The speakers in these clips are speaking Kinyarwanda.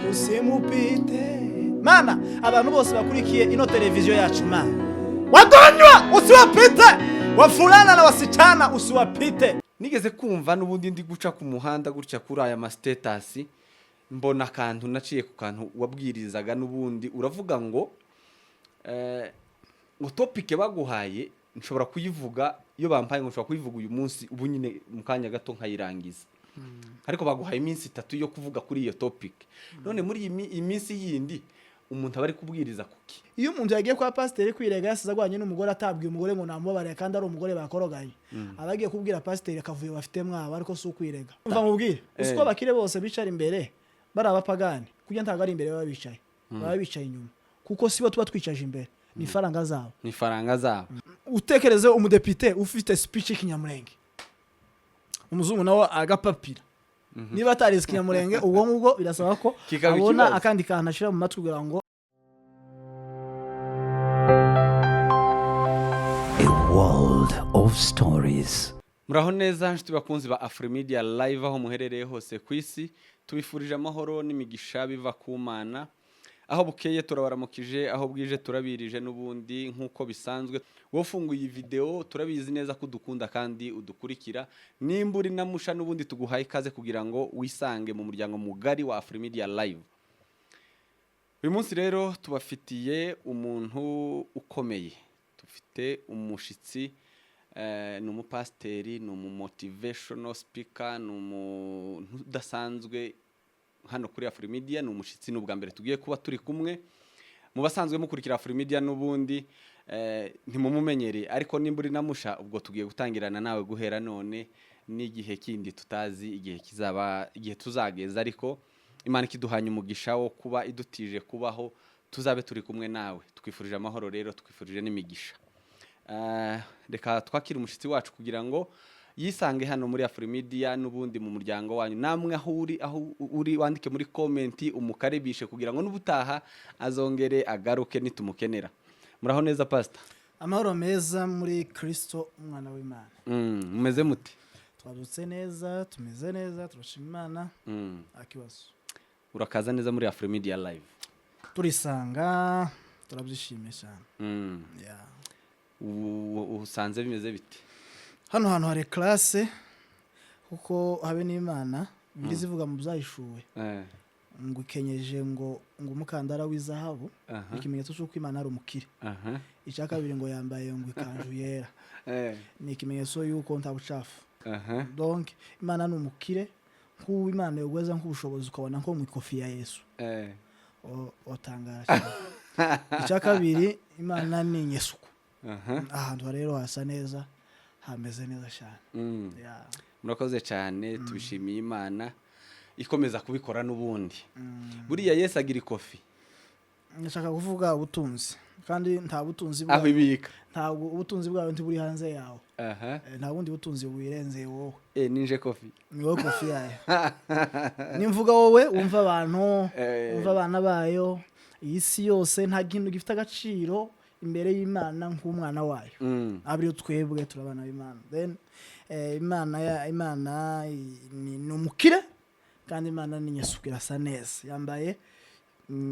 usimupite. Mana, abantu bose bakurikiye ino televiziyo yacu mana, wadonywa usiwapite, wafulana na wasichana usiwapite. Nigeze kumva n'ubundi ndi guca ku muhanda gutya kuri aya ma status, mbona akantu naciye ku kantu wabwirizaga n'ubundi uravuga ngo topic baguhaye nshobora kuyivuga iyo bampaye ngo nshobora kuyivuga uyu munsi ubu nyine mu kanya gato nkayirangiza. Ariko baguhaye iminsi 3 yo kuvuga kuri iyo topic. None muri iyi minsi yindi umuntu abari kubwiriza kuki? Iyo umuntu yagiye kwa pasiteri kwirega yasize agwanye n'umugore atabwiye umugore ngo namubare kandi ari umugore bakoroganye, abagiye kubwira pasiteri akavuye bafite mwaba ariko si ukwirega. Umva mubwire usiko bakire bose bicara imbere bari abapagani kujya ntago ari imbere baba bicaye, baba bicaye inyuma kuko sibo tuba twicaje imbere, ni faranga zabo, ni faranga zabo. Utekereze umudepite ufite speech y'ikinyamurenge, umuzungu nawe agapapira, niba atari ikinyamurenge ubwo ngubwo birasaba ko abona akandi kantu ashira mu matwi kugira ngo A world of stories. Muraho neza nshuti bakunzi ba Afrimedia Live aho muherereye hose ku isi, tubifurije amahoro n'imigisha biva ku Mana. Aho bukeye turabaramukije, aho bwije turabirije n'ubundi nkuko bisanzwe. Wofunguye iyi video turabizi neza ko dukunda kandi udukurikira. Nimburi namusha n'ubundi tuguhaye ikaze kugira ngo wisange mu muryango mugari wa Afrimedia Live. Uyu munsi rero tubafitiye umuntu ukomeye. Tufite umushitsi, ni umupasteri, ni motivational speaker, ni umuntu udasanzwe hano kuri Afrimedia, ni umushitsi n'ubwa mbere tugiye kuba turi kumwe. Mu basanzwe mukurikira Afrimedia n'ubundi ntimumumenyereye, ariko nimburi namusha ubwo tugiye gutangirana nawe guhera none n'igihe kindi tutazi igihe kizaba, igihe tuzageza, ariko Imana ikiduhanye umugisha wo kuba idutije kubaho tuzabe turi kumwe nawe. Twifurije amahoro rero, twifurije n'imigisha. Reka twakira umushitsi wacu kugira ngo yisange hano muri Afrimedia n'ubundi mu muryango wanyu. Namwe aho uri wandike muri comment umukaribishe kugira ngo n'ubutaha azongere agaruke nitumukenera. Muraho neza pastor? Amahoro meza muri Kristo umwana w'Imana. Mumeze muti? Twadutse neza, tumeze neza, turashima Imana. Akibazo. Urakaza neza muri Afrimedia Live. Turisanga, turabyishimiye cyane. Yeah. Usanze bimeze bite? Hano hari classe kuko habe n'Imana birizivuga mu byahishuwe. Ngo ikenyeje ngo umukandara w'izahabu, ikimenyetso cy'uko Imana ari umukire. Icya kabiri ngo yambaye ngo ikanju yera. Ni ikimenyetso y'uko nta bucafu. Donc Imana ni umukire, nk'uwo Imana yogweza nk'ubushobozi ukabona nko mu ikofi ya Yesu. Otangara cyane. Icya kabiri Imana ni Nyesuku. Ahantu rero hasa neza, hameze neza cyane. Murakoze cyane, tubishimiye Imana ikomeza kubikora n'ubundi. Buriya Yesu agira ikofi. Nshaka kuvuga ubutunzi, kandi nta butunzi bwawe aho ibika, ntabwo ubutunzi bwawe ntiburi hanze yawe. Nta bundi butunzi buyirenze wowe. Ninje kofi, ni wowe kofi yawe. Nimvuga wowe umva abantu, umva abana bayo, iyi si yose nta kintu gifite agaciro imbere y'Imana nk'umwana wayo. Abiri twebwe turabana b'Imana. Then Imana ni umukire, kandi Imana ni Nyesuku irasa neza. Yambaye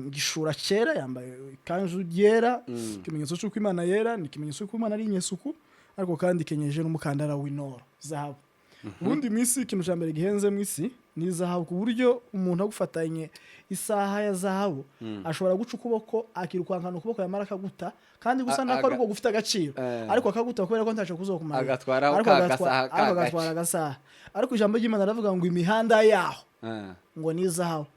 gishura cyera, yambaye ikanju yera, ikimenyetso cy'uko Imana yera, ni ikimenyetso cy'uko Imana ari Nyesuku, ariko kandi kenyeje n'umukandara w'inoro zahabu. Ubundi mwisi ikintu cya mbere gihenze mwisi ni zahabu, ku buryo umuntu agufatanye isaha ya zahabu ashobora guca ukuboko akirukankana ukuboko yamara akaguta, kandi gusa nako ariko gufite agaciro, ariko akaguta kubera ko ntaco kuzokumara, agatwara agatwara agasaha. Ariko ijambo ry'Imana ravuga ngo imihanda yaho ngo ni zahabu.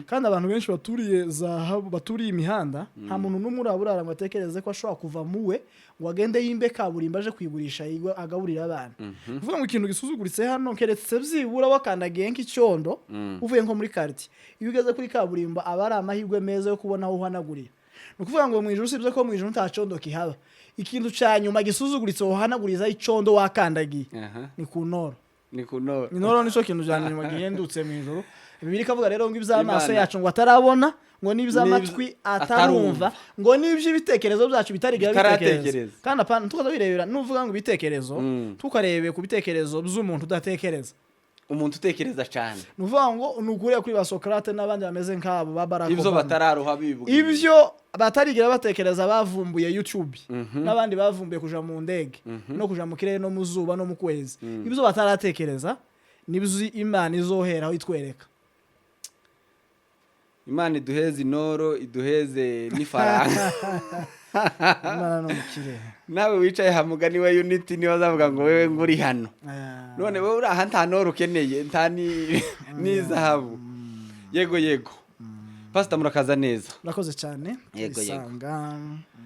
Kandi abantu benshi baturiye zahabu, baturiye imihanda, nta muntu n'umwe uraburara ngo atekereze ko ashobora kuva muwe ngo agende yimbe kaburimba aje kwigurisha agaburira abana. Uvuga ngo ikintu gisuzuguritse hano keretse byibura wakandagiye nk'icyondo uvuye nko muri quartier, iyo ugeze kuri kaburimba abari amahirwe meza yo kubona aho uhanagurira. Nukuvuga ngo mu ijuru sibyo ko mu ijuru nta cyondo kihaba, ikintu cya nyuma gisuzuguritse uhanaguriza icyondo wakandagiye ni kunoro. Inoro nico kintu cyane nyuma gihendutse mu ijuru. Bibiri kavuga rero ngo iby'amaso yacu ngo atarabona, ngo n'iby'amatwi atarumva, ngo n'iby'ibitekerezo byacu bitarigira bitekereza. Kandi apana tukaza birebera nuvuga ngo ibitekerezo tukarebe ku bitekerezo by'umuntu udatekereza. umuntu utekereza cyane nuvuga ngo nukuriye kuri ba Socrate n'abandi bameze nk'abo ba Barack ibyo Obama batararuha bibwira ibyo batarigira batekereza bavumbuye YouTube n'abandi bavumbuye kuja mu ndege no kuja mu kirere no mu zuba no mu kwezi ibyo bataratekereza nibyo Imana izoheraho itwereka. Imana iduheze inoro iduheze n'ifaranga Imana no mu kirere nawe wicaye hamugani we Unity niwe azavuga ngo wewe nguri hano none wewe uri aha nta noro ukeneye nta n'izahabu yego Pastor murakaza neza urakoze cyane Yego. isanga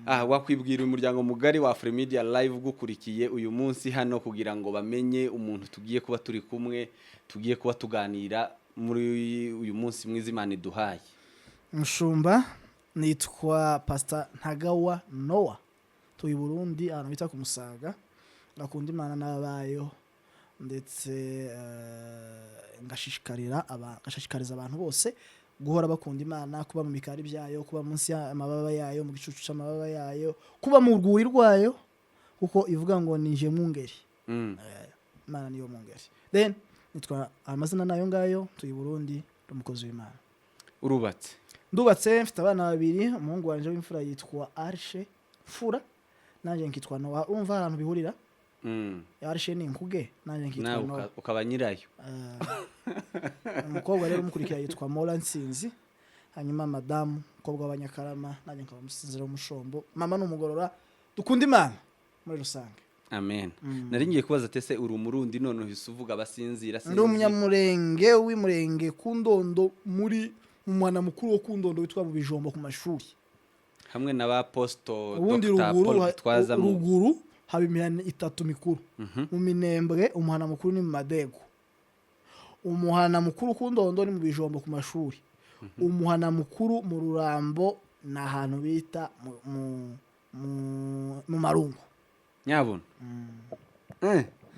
wakwibwira umuryango mugari wa Afrimedia Live gukurikiye uyu munsi hano kugira ngo bamenye umuntu tugiye kuba turi kumwe tugiye kuba tuganira muri uyu munsi mwiza Imana iduhaye. Mushumba nitwa Pastor Ntagawa Noah tuyi Burundi ahantu bita ku Musaga ngakunda Imana n'abayo ndetse ngashishikariza abantu bose guhora bakunda Imana, kuba mu mikari byayo, kuba munsi y'amababa yayo, mu gicucu cy'amababa yayo, kuba mu rwuri rwayo kuko ivuga ngo nije mungeri. Imana niyo mungeri. Then nitwa amazina nayo ngayo tuyi Burundi umukozi w'Imana. Urubatse? Ndubatse mfite abana babiri, umuhungu wanje w'imfura yitwa Arshe Fura nanje nkitwa Noah. Urumva ahantu bihurira? Arshe ni inkuge nanje nkitwa Noah. Ukaba nyirayo. Umukobwa rero umukurikira yitwa Mola Nsinzi, hanyuma madamu umukobwa w'Abanyakarama nanje nkaba Musinzira w'Umushombo. Mama n'umugorora dukunda Imana muri rusange. Amen. Nari ngiye kubaza tese uri umurundi none uhise uvuga Abasinzira Ndi umunyamurenge w'Imurenge ku Ndondo muri umwana mukuru wo ku Ndondo witwa mu Bijombo ku mashuri. Hamwe n'abaposto Dr. Paul twazamo. Ruguru haba imihana 3 mikuru. Mu Minembwe umuhana mukuru ni mu Madego. Umuhana mukuru ku Ndondo ni mu Bijombo ku mashuri. Umuhana mukuru mu Rurambo na ahantu bita mu Marungu. Nyabona.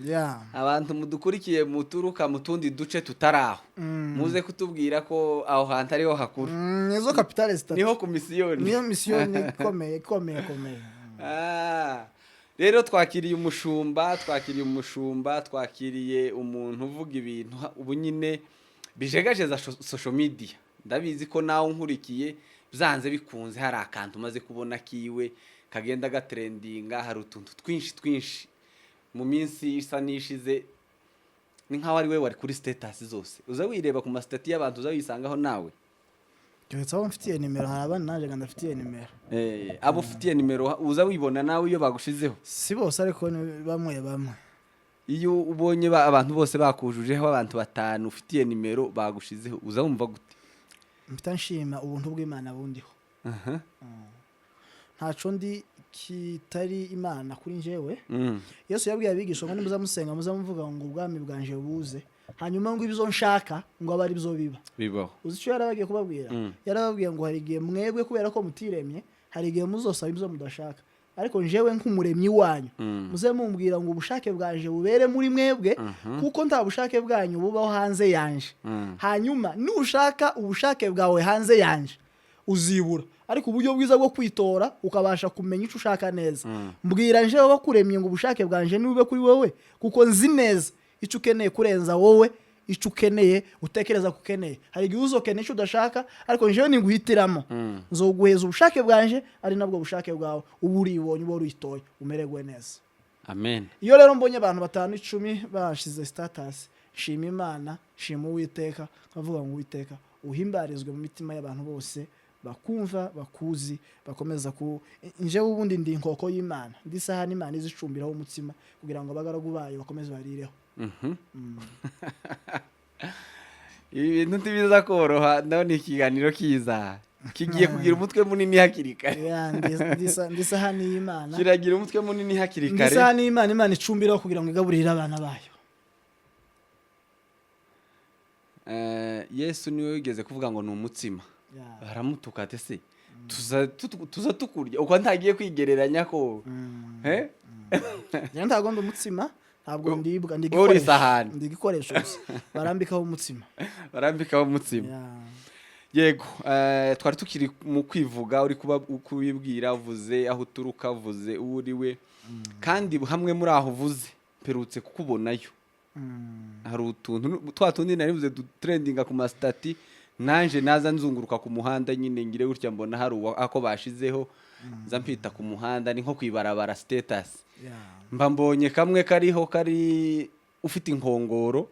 Yeah. Abantu mudukurikiye muturuka mu tundi duce tutaraho. Muze kutubwira ko aho hantu ariho hakuru. Nizo capitale zitatu. Niho ku misiyoni. Niyo misiyoni ikomeye. Rero twakiriye umushumba, twakiriye umuntu uvuga ibintu ubu nyine bijegajeza social media. Ndabizi ko nawe nkurikiye byanze bikunze hari akantu maze kubona kiwe kagenda gatrendinga, hari utuntu twinshi mu minsi isa nishize ni nkaho ari we wari kuri status zose. Uza wireba ku mastati y'abantu uza wisangaho nawe. Cyetse aho mfitiye nimero harabana naje ganda mfitiye nimero. Abo ufitiye nimero uza wibona nawe iyo bagushizeho. Si bose ariko bamwe. Iyo ubonye abantu bose bakujujeho abantu 5 ufitiye nimero bagushizeho uza wumva gute? Mpita nshima ubuntu bw'Imana bundiho. Ntaco ndi kitari Imana kuri njewe. Yesu yabwiye abigisha ngo nimuza musenga muza muvuga ngo ubwami bwanje buze, hanyuma ngo ibizo nshaka ngo abari byo bibaho. Uzi cyo yarabagiye kubabwira? Yarababwiye ngo hari igihe mwebwe kubera ko mutiremye, hari igihe muzosaba ibyo mudashaka, ariko njewe nk'umuremyi wanyu muze mumbwira ngo ubushake bwanje bubere muri mwebwe kuko nta bushake bwanyu bubaho hanze yanje. Hanyuma nushaka ubushake bwawe hanze yanje uzibura, ariko uburyo bwiza bwo kwitora ukabasha kumenya icyo ushaka neza. Mbwira njewe bakuremye ngo ubushake bwanje nube kuri wowe kuko nzi neza icyo ukeneye kurenza wowe icyo ukeneye utekereza kukeneye. Hari igihe uzokeneye icyo udashaka, ariko njewe ninguhitiramo nzoguheza ubushake bwanje ari nabwo bushake bwawe ubu uribonye ubo uritoye umererwe neza. Amen. Iyo rero mbonye abantu 5-10 bashize status, shima Imana, shima Uwiteka, bavuga ngo Uwiteka uhimbarizwe mu mitima y'abantu bose bakumva bakuzi bakomeza ku njewe ubundi ndi inkoko y'Imana, ndi saha n'Imana izicumbiraho umutsima kugira ngo abagaragu bayo bakomeze barireho. Ibintu ntibiza koroha, ndabona ikiganiro kiza kigiye kugira umutwe munini hakiri kare. Ndi saha n'Imana, kiragira umutwe munini hakiri kare. Ndi saha n'Imana, Imana icumbiraho kugira ngo igaburire abana bayo. Yesu niwe wigeze kuvuga ngo ni umutsima. Baramutuka ate se tuza tukurya uko ntagiye kwigereranya ko ntago ndi umutsima, ntabwo ndibwa, ndi gikoresho barambikaho umutsima. Yego, twari tukiri mu kwivuga, uri kubibwira, uvuze aho uturuka, uvuze uwo uriwe, kandi hamwe muri aho uvuze mperutse kukubonayo hari utuntu twa tundi naribuze dutrendinga ku mastati nanje naza nzunguruka ku muhanda nyine ngire gutya mbona hari ako bashizeho nza mpita ku muhanda ni nko kwibarabara status mba mbonye kamwe kariho kari ufite inkongoro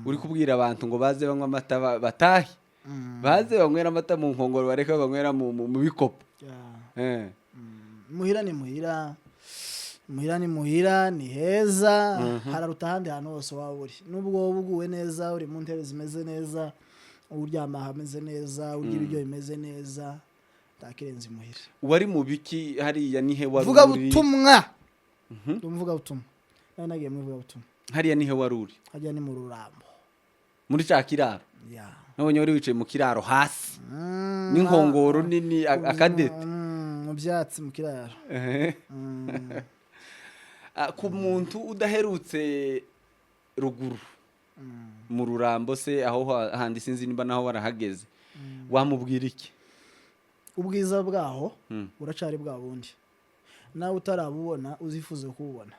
uri kubwira abantu ngo baze banywa amata batahe baze banywera amata mu nkongoro bareka banywera mu bikopo muhira ni muhira muhira ni muhira ni heza hararuta ahandi hantu hose waba uri nubwo wowe uguwe neza uri mu ntebe zimeze neza uryama hameze neza urya ibiryo bimeze neza takirenze muhira wari mu biki hariya nihe wari vuga butumwa ndumvuga butumwa nagiye mu vuga butumwa hariya nihe wari uri hajya ni mu Rurambo muri cya kiraro nabonye wari wicaye mu kiraro hasi n'inkongoro nini akadete mu byatsi mu kiraro ku muntu udaherutse ruguru mu Rurambo se aho handi sinzi nimba naho warahageze wamubwira iki ubwiza bwaho buracari bwa bundi nawe utarabubona uzifuze kububona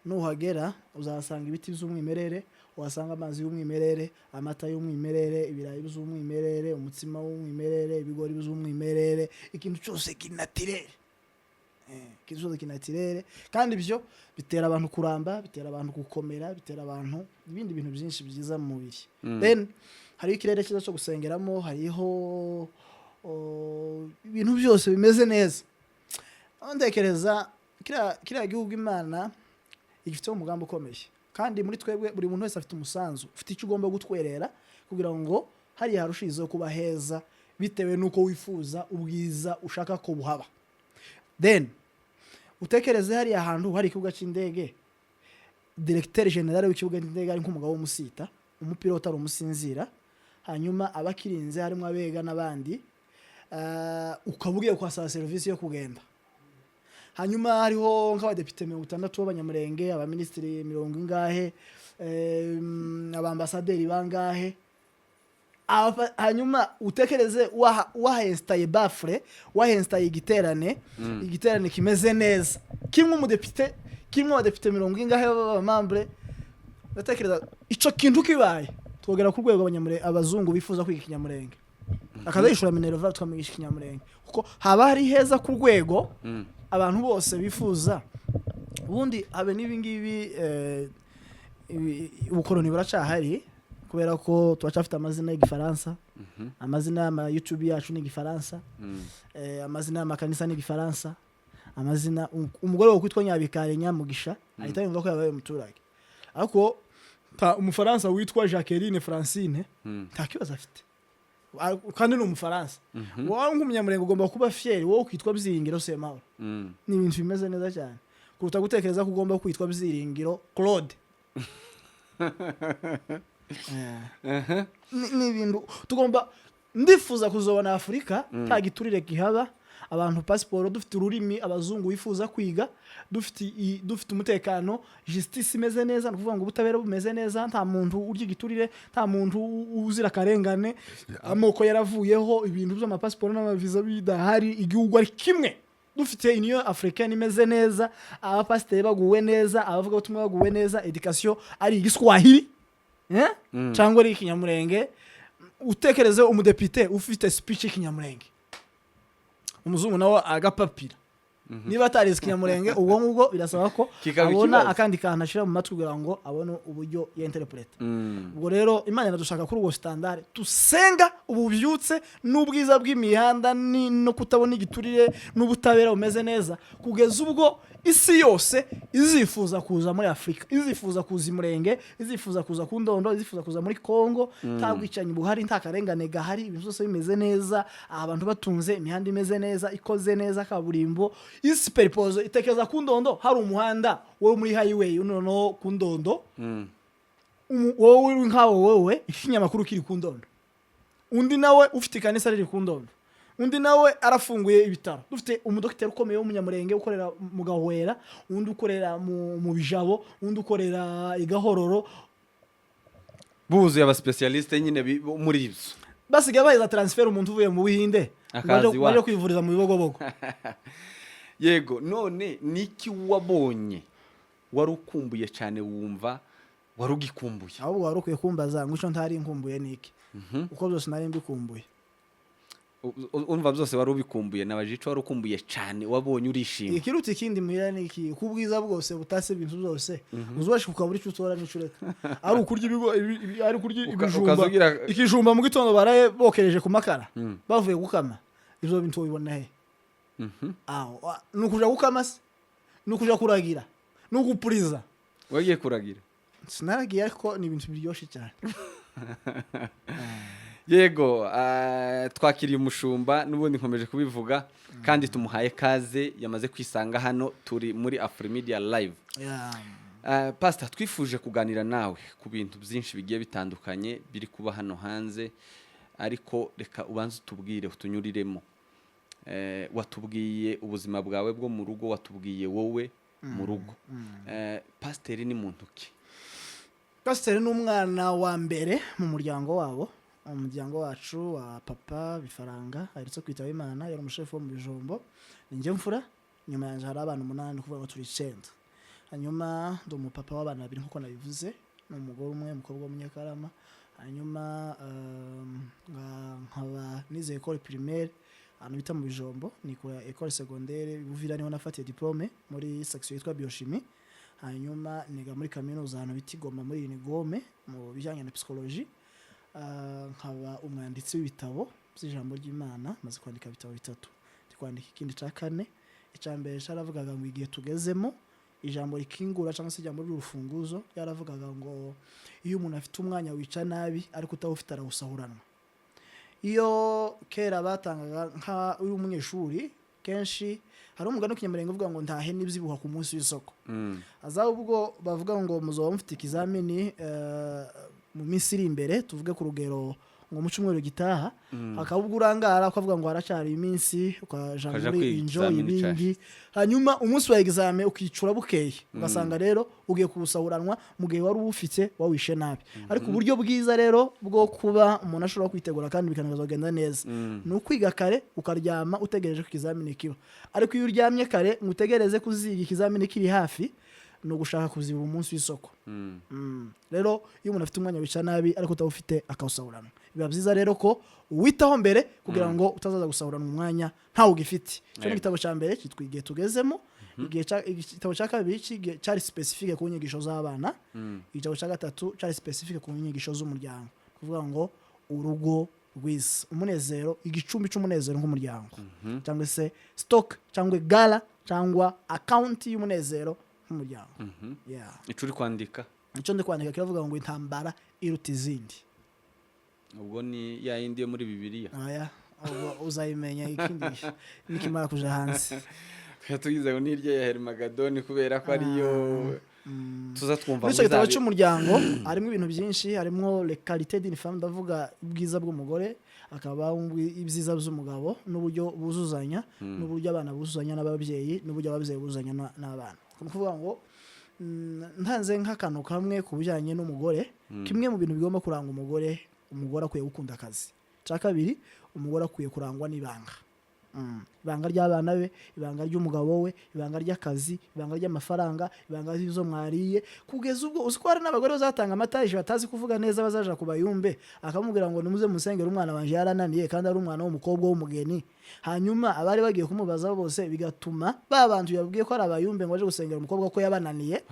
nuhagera uzasanga ibiti by'umwimerere uhasanga amazi y'umwimerere amata y'umwimerere ibirayi by'umwimerere umutsima w'umwimerere ibigori by'umwimerere ikintu cyose kinatirere kizoza kinatirere kandi ibyo bitera abantu kuramba bitera abantu gukomera bitera abantu ibindi bintu byinshi byiza mu mubiri then hari ikirere cyiza cyo gusengeramo hariho ibintu byose bimeze neza ndekereza kiriya gihugu Imana igifite umugambi ukomeye kandi muri twebwe buri muntu wese afite umusanzu ufite icyo ugomba gutwerera kugira ngo hariya harushijeho kuba heza bitewe n'uko wifuza ubwiza ushaka ko buhaba then utekereze hariya hantu hari ikibuga cy'indege directeur general w'ikibuga cy'indege ari nk'umugabo w'umusita umupilota ari umusinzira hanyuma abakirinze harimo abega n'abandi ukabugiye kwasaba service yo kugenda hanyuma hariho nk'abadepite 60 b'abanyamurenge abaministeri 70 ingahe abambasaderi bangahe hanyuma utekereze wahenstaye bafre wahenstaye igiterane kimeze neza kimwe umudepite kimwe abadepite 70 ingahe b'abamambre ndatekereza ico kintu kibaye twogera ku rwego abazungu bifuza kwiga ikinyamurenge akaza yishura Minerva twamigisha ikinyamurenge kuko haba hari heza ku rwego abantu bose bifuza ubundi habe n'ibingibi ubukoroni buracahari kubera ko twacafite amazina y'igifaransa amazina y'ama YouTube yacu ni igifaransa amazina y'amakanisa ni igifaransa amazina umugore wo kwitwa Nyabikare Nyamugisha ahita yumva ko yabaye umuturage ariko umufaransa witwa Jacqueline Francine nta kibazo afite kandi ni umufaransa wowe nk'umunyamurenge ugomba kuba fier wowe kwitwa Byiringiro Semahoro ni ibintu bimeze neza cyane kuruta gutekereza ko ugomba kwitwa Byiringiro Claude ni ibintu tugomba ndifuza kuzobona Afrika nta giturire gihaba abantu passport dufite ururimi abazungu wifuza kwiga dufite umutekano justice imeze neza no kuvuga ngo ubutabera bumeze neza nta muntu urya igiturire nta muntu uzira karengane amoko yaravuyeho ibintu by'ama passport n'amaviza bidahari igihugu ari kimwe dufite Union Africaine imeze neza abapasiteri baguwe neza abavuga ubutumwa baguwe neza education ari igiswahili cyangwa ari ikinyamurenge utekereze umudepite ufite speech ikinyamurenge umuzungu nawe agapapira niba atarize ikinyamurenge ubwo ngubwo birasaba ko abona akandi kantu ashira mu matwi kugira ngo abone uburyo y'interprete ubwo rero Imana iradushaka kuri uwo standard tusenga ububyutse n'ubwiza bw'imihanda no kutabona igiturire n'ubutabera bumeze neza kugeza ubwo isi yose izifuza kuza muri Afrika izifuza kuza imurenge izifuza kuza ku Ndondo izifuza kuza muri Kongo tabwicanye buhari nta karengane gahari ibintu byose bimeze neza abantu batunze imihanda imeze neza ikoze neza kaburimbo isi peripozo itekeza ku Ndondo hari umuhanda wo muri highway unono ku Ndondo wowe uri nkawo wowe ikinyamakuru kiri ku Ndondo undi nawe ufite kanisa riri ku Ndondo undi nawe arafunguye ibitaro dufite umudokiteri ukomeye w'umunyamurenge ukorera mu Gahwera undi ukorera mu Bijabo undi ukorera igahororo buzuye aba specialiste nyine muri ibyo basigaye bahiza transfer umuntu uvuye mu Buhinde baje kwivuriza mu Bibogobogo yego none niki wabonye wari ukumbuye cyane wumva warugikumbuye ahubwo warukwiye kumbaza ngo icyo ntari nkumbuye niki uko byose nari mbikumbuye umva byose wari ubikumbuye nabaje ico wari ukumbuye cyane wabonye urishima ikiruta ikindi muhira niki kubwiza bwose butase ibintu byose uzubasha ukabura icyo utora n'icureka ari ukurya ibigo ari kurya ibijumba ikijumba mu gitondo baraye bokereje ku makara bavuye gukama ivyo bintu ubibona he nukuja gukama se nukuja kuragira nukupuriza wagiye kuragira sinaragiye ariko ni ibintu biryoshye cyane yego twakiriye umushumba n'ubundi nkomeje kubivuga kandi tumuhaye kaze yamaze kwisanga hano turi muri Afrimedia live pastor twifuje kuganira nawe ku bintu byinshi bigiye bitandukanye biri kuba hano hanze ariko reka ubanze utubwire utunyuriremo watubwiye ubuzima bwawe bwo mu rugo watubwiye wowe mu rugo pastor ni muntu ki? Pastor ni umwana wa mbere mu muryango wabo umuryango wacu wa papa Bifaranga aherutse kwitaba Imana yari umushefu wo mu Bijombo ninjye mfura nyuma yanje hari abana 8 kuvuga ngo turi 9 hanyuma ndo mu papa w'abana babiri nkuko nabivuze n'umugore umwe umukobwa w'umunyakarama hanyuma nkaba nize école primaire ahantu bita mu Bijombo ni ku école secondaire Buvira niho nafatiye diplôme muri section yitwa biochimie hanyuma niga muri kaminuza ahantu bita Goma muri Unigome mu bijyanye na psychologie nkaba umwanditsi w'ibitabo by'ijambo ry'Imana maze kwandika ibitabo 3 ndikwandika ikindi ca 4 icambere cyaravugaga ngo igihe tugezemo ijambo rikingura cyangwa se ijambo ry'urufunguzo yaravugaga ngo iyo umuntu afite umwanya wica nabi ariko utawufite arawusahuranwa iyo kera batangaga nka uri umunyeshuri kenshi hari umugano kinyamurenga uvuga ngo ntahe n'ibyibuha ku munsi w'isoko azabwo bavuga ngo muzoba mufite ikizamini mu minsi iri imbere tuvuge ku rugero ngo mu cyumweru gitaha akabwo urangara akavuga ngo haracari iminsi ukaja muri enjoy ibindi hanyuma umunsi wa examen ukicura bukeye ugasanga rero ugiye kubusahuranwa mu gihe wari ufite wawishe nabi ariko uburyo bwiza rero bwo kuba umuntu ashobora kwitegura kandi bikanazogenda neza ni ukwiga kare ukaryama utegereje ku kizamini kiba ariko iyo uryamye kare ngutegereze kuziga ikizamini kiri hafi no gushaka kuziba umunsi w'isoko rero iyo umuntu afite umwanya wica nabi ariko utawufite akawusahurana biba byiza rero ko uwitaho mbere kugira ngo utazaza gusahurana umwanya ntawe ugifite cyo igitabo cya mbere kitwa igihe tugezemo igitabo cya kabiri cyari specifique ku nyigisho z'abana igitabo cya gatatu cyari specifique ku nyigisho z'umuryango kuvuga ngo urugo rwiza umunezero igicumbi cy'umunezero nk'umuryango cyangwa se stock cyangwa gala cyangwa account y'umunezero nk'umuryango icuri kwandika icyo ndi kwandika kiravuga ngo intambara iruta izindi ubwo ni ya yindi yo muri Bibiliya uzayimenya ikindi nikimara kuja hanze tugize ngo niryo ya Hermagedoni kubera ko ariyo tuza twumva muri gitabo cy'umuryango harimo ibintu byinshi harimo les qualités d'une femme ndavuga ubwiza bw'umugore akaba ibyiza by'umugabo n'uburyo buzuzanya n'uburyo abana buzuzanya n'ababyeyi n'uburyo ababyeyi buzuzanya n'abana kuvuga ngo ntanze nk'akantu kamwe ku bijyanye n'umugore kimwe mu bintu bigomba kuranga umugore akwiye gukunda akazi cya kabiri umugore akwiye kurangwa n'ibanga ibanga ry'abana be ibanga ry'umugabo we ibanga ry'akazi ibanga ry'amafaranga ibanga ry'izo mwariye kugeza ubwo uzi ko hari n'abagore bazatanga amataje batazi kuvuga neza bazaja kubayumbe akamubwira ngo nimuze musengera umwana wanje yarananiye kandi ari umwana w'umukobwa w'umugeni hanyuma abari bagiye kumubaza bose bigatuma babantu yabwiye ko ari abayumbe ngo aje gusengera umukobwa ko yabananiye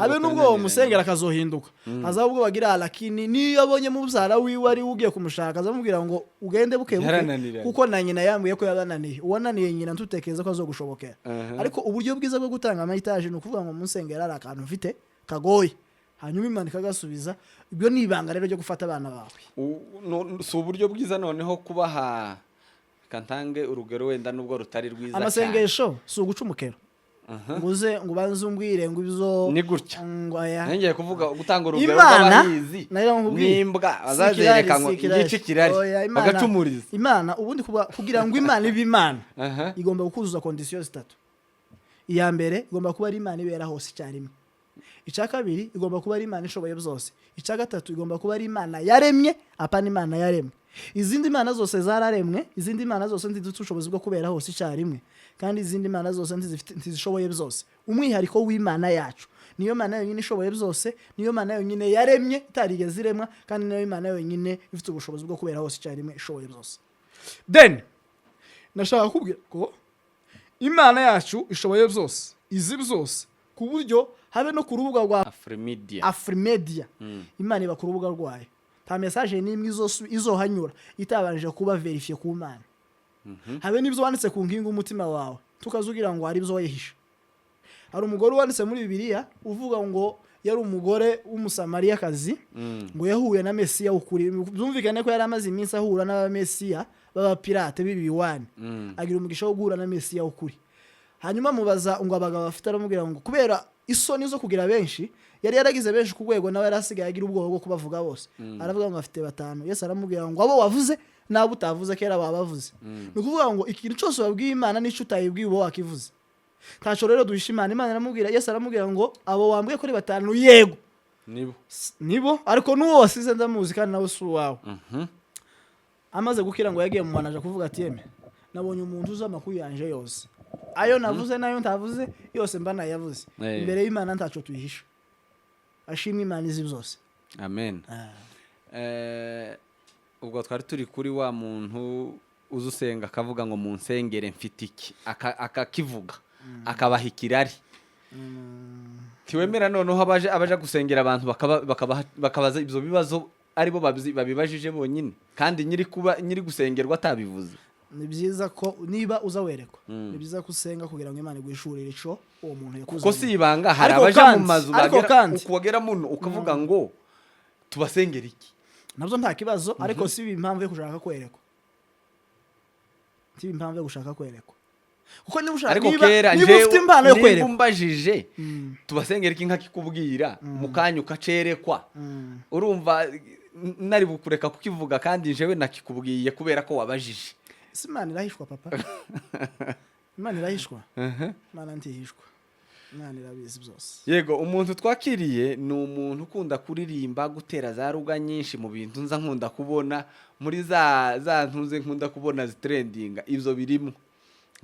habe nubwo umusengera akazohinduka azabwo bagira lakini niyo abonye mu byara wiwe ari ugiye kumushaka azamubwira ngo ugende buke kuko na nyina yambwiye ko yabananiye uwananiye nyina ntutekereza ko azogushobokera ariko uburyo bwiza bwo gutanga amahitaje no kuvuga ngo musengera ari akantu mfite kagoye hanyuma Imana ikagasubiza ibyo ni ibanga rero ryo gufata abana bawe so uburyo bwiza noneho kubaha kantange urugero wenda nubwo rutari rwiza cyane amasengesho si ugucumukera nguze ngo banze umbwire ngo ibizo ni gutya ngiye kuvuga gutanga urugero rw'abahizi nimbwa bazazereka ngo igice kirari bagacumuriza Imana ubundi kugira ngo Imana ibe Imana igomba kuzuza conditions 3 iya mbere igomba kuba ari Imana ibera hose cyarimwe icya kabiri igomba kuba ari Imana ishoboye byose icya gatatu igomba kuba ari Imana yaremye apana Imana yaremwe izindi mana zose zararemwe izindi mana zose ndizifite ubushobozi bwo kubera hose icyarimwe kandi izindi mana zose ndizifite ntizishoboye byose umwihariko w'Imana yacu niyo Mana yonyine ishoboye byose, niyo Mana yonyine yaremye itarigeze iremwa, kandi niyo Mana yonyine ifite ubushobozi bwo kubera hose icyarimwe ishoboye byose. Then nashaka kubwira ko Imana yacu ishoboye byose, izi byose ku buryo habe no ku rubuga rwa Afrimedia. Imana iba ku rubuga rwayo, nta message n'imwe izohanyura itabanje kuba verifie ku Mana. Habe n'ibyo wanditse ku ngingo umutima wawe tukazugira ngo ari byo wayihisha. Hari umugore wanditse muri Bibiliya uvuga ngo yari umugore w'umusamariyakazi ngo yahuye na Mesiya ukuri. Byumvikane ko yari amaze iminsi ahura n'abamesiya baba pirate bibiwani, agira umugisha wo guhura na Mesiya ukuri. Hanyuma mubaza ngo abagabo bafite aramubwira ngo kubera isoni zo kugira benshi, yari yaragize benshi ku rwego nawe yarasigaye agira ubwoba bwo kubavuga bose. Aravuga ngo afite 5. Yesu aramubwira ngo abo wavuze nabo utavuze kera babavuze. Ni kuvuga ngo ikintu cyose wabwiye Imana n'icyo utayibwiye ubo wakivuze. Tacho rero duhisha Imana. Imana aramubwira, Yesu aramubwira ngo abo wambwiye kuri 5 yego nibo ariko nuwo wasize ndamuzi kandi nawe su wawe. Amaze gukira ngo yagiye mu manaje kuvuga ati yeme nabonye umuntu uza amakuru yanje yose, ayo navuze nayo ntavuze yose mba nayavuze. Imbere y'Imana ntacho tuyihisha. Ashimwe Imana izi byose. Amen. Ubwo twari turi kuri wa muntu uzusenga akavuga ngo mu nsengere mfite iki, akakivuga akabaha ikirari. Tiwemera noneho abaje gusengera abantu bakabaza ibyo bibazo aribo babibajije bonyine, kandi nyiri gusengerwa atabivuze. Ni byiza ko niba uza werekwa, ni byiza kusenga kugira ngo Imana igwishurire ico uwo muntu yakuze. Ko sibanga hari abaje mu mazu ukubagera muno ukavuga ngo tubasengera iki. Nabyo nta kibazo, ariko si impamvu yo kushaka kwerekwa. Si impamvu yo gushaka kwerekwa. Kuko niba ushaka niba ufite impano yo kwerekwa, umbajije tubasengera iki nkakikubwira mukanya ukacerekwa, urumva nari bukureka kukivuga kandi jewe nakikubwiye kubera ko wabajije. Imana irahishwa papa. Imana irahishwa. Imana ntihishwa. Imana irabizi byose. Yego, umuntu twakiriye ni umuntu ukunda kuririmba, gutera za ruga nyinshi mu bintu nza nkunda kubona muri za ntuze nkunda kubona zitrendinga. Ivyo birimo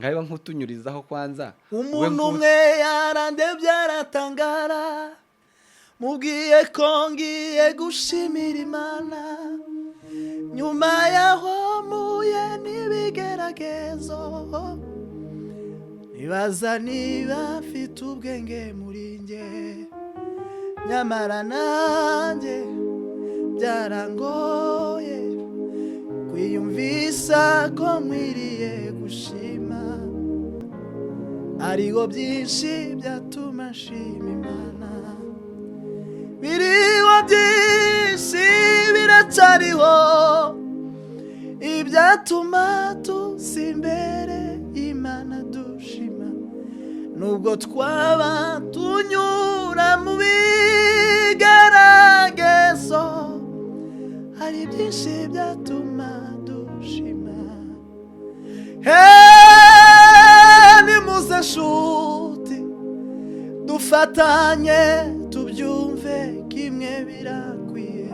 ngaiba nkutunyurizaho kwanza. Umuntu umwe yarandebye aratangara, mubwiye ko ngiye gushimira Imana, nyuma yaho muye n'ibigeragezo, ibaza niba mfite ubwenge muri nge, nyamara nanjye byarangoye kwiyumvisa ko nkwiriye gushima, ariho byinshi byatuma nshima Imana, biriho byinshi biracariho ibyatuma tusimbere Imana dushima, nubwo twaba tunyura mu bigeragezo, hari byinshi byatuma dushima. Nimuze nshuti dufatanye tubyumve kimwe birakwiye,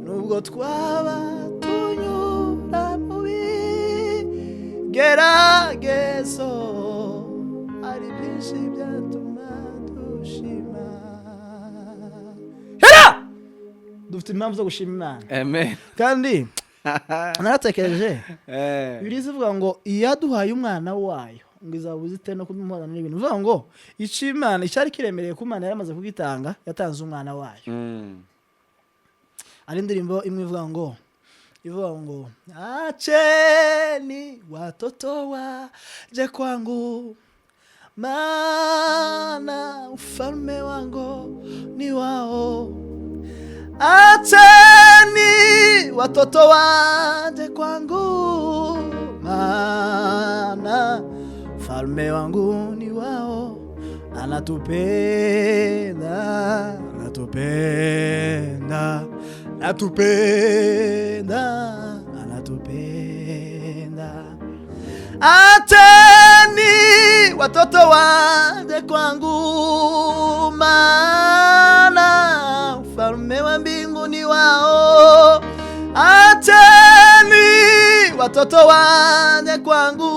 nubwo twaba tunyura mu bigeragezo, hari byinshi byatuma dushima. Dufite impamvu zo gushima Imana. Amen. Kandi naratekereje Bibiliya ivuga ngo iyaduhaye umwana wayo ngo izabuze ite no kumuhana n'ibintu. Uvuga ngo ici Imana icyari kiremereye ku Imana yaramaze kugitanga, yatanze umwana wayo. Ari indirimbo imwe ivuga ngo acheni watoto waje kwangu, maana ufalme wangu ni wao. Acheni watoto waje kwangu, maana ufalme wangu ni wao. Anatupenda, anatupenda, anatupenda, anatupenda. Acheni watoto waje kwangu, maana ufalme wa mbinguni wao. Acheni watoto waje kwangu,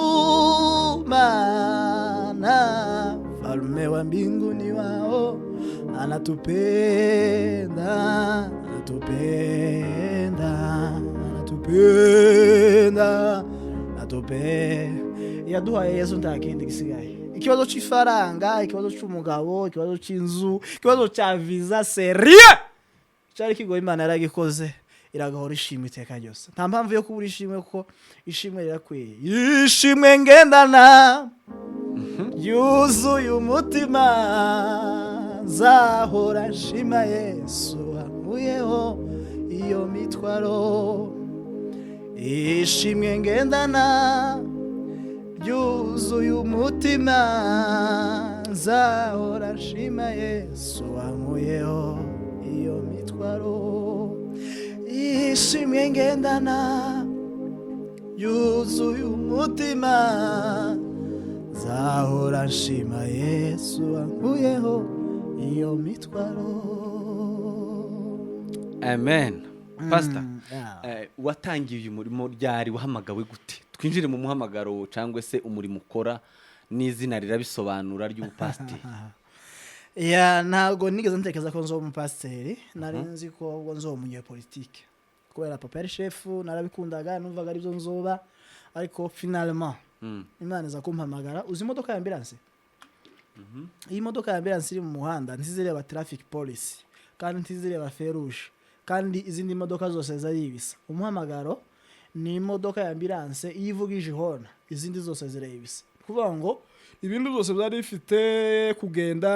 maana ufalme wa mbinguni wao. anatupenda, anatupenda, anatupenda, anatupenda. Yaduhaye Yesu nta kindi gisigaye. Ikibazo cy'ifaranga, ikibazo cy'umugabo, ikibazo cy'inzu, ikibazo cya visa serie cyari kigoye Imana yaragikoze, iragahora ishimwe iteka ryose. Nta mpamvu yo kubura ishimwe kuko ishimwe rirakwiye. Ishimwe ngendana yuzuye umutima, zahora nshima Yesu ankuyeho iyo mitwaro. Ishimwe ngendana yuzuye umutima, zahora nshima Yesu ankuyeho iyo mitwaro. Ishimwe ngendana yuzuye umutima, zahora nshima Yesu ankuyeho iyo mitwaro. Amen. Pastor, Yeah. watangiye uyu murimo ryari, wahamagawe gute? Twinjire mu muhamagaro cyangwa se umurimo ukora n'izina rirabisobanura ry'ubupasiteri. Ntabwo nigeze ntekereza ko nzoba umupasiteri, nari nzi ko ubwo nzoba umunyepolitike. Kubera papa yari shefu, narabikundaga, numvaga aribyo nzoba, ariko finalement Imana iza kumpamagara. Uzi imodoka ya ambulance? Iyi modoka ya ambulance iri mu muhanda ntizireba traffic police, kandi ntizireba feruje, kandi izindi modoka zose zaribisa. Umuhamagaro ni imodoka ya ambulance iyivugije ihona, izindi zose zirayibisa. Kuvuga ngo ibintu byose byari bifite kugenda,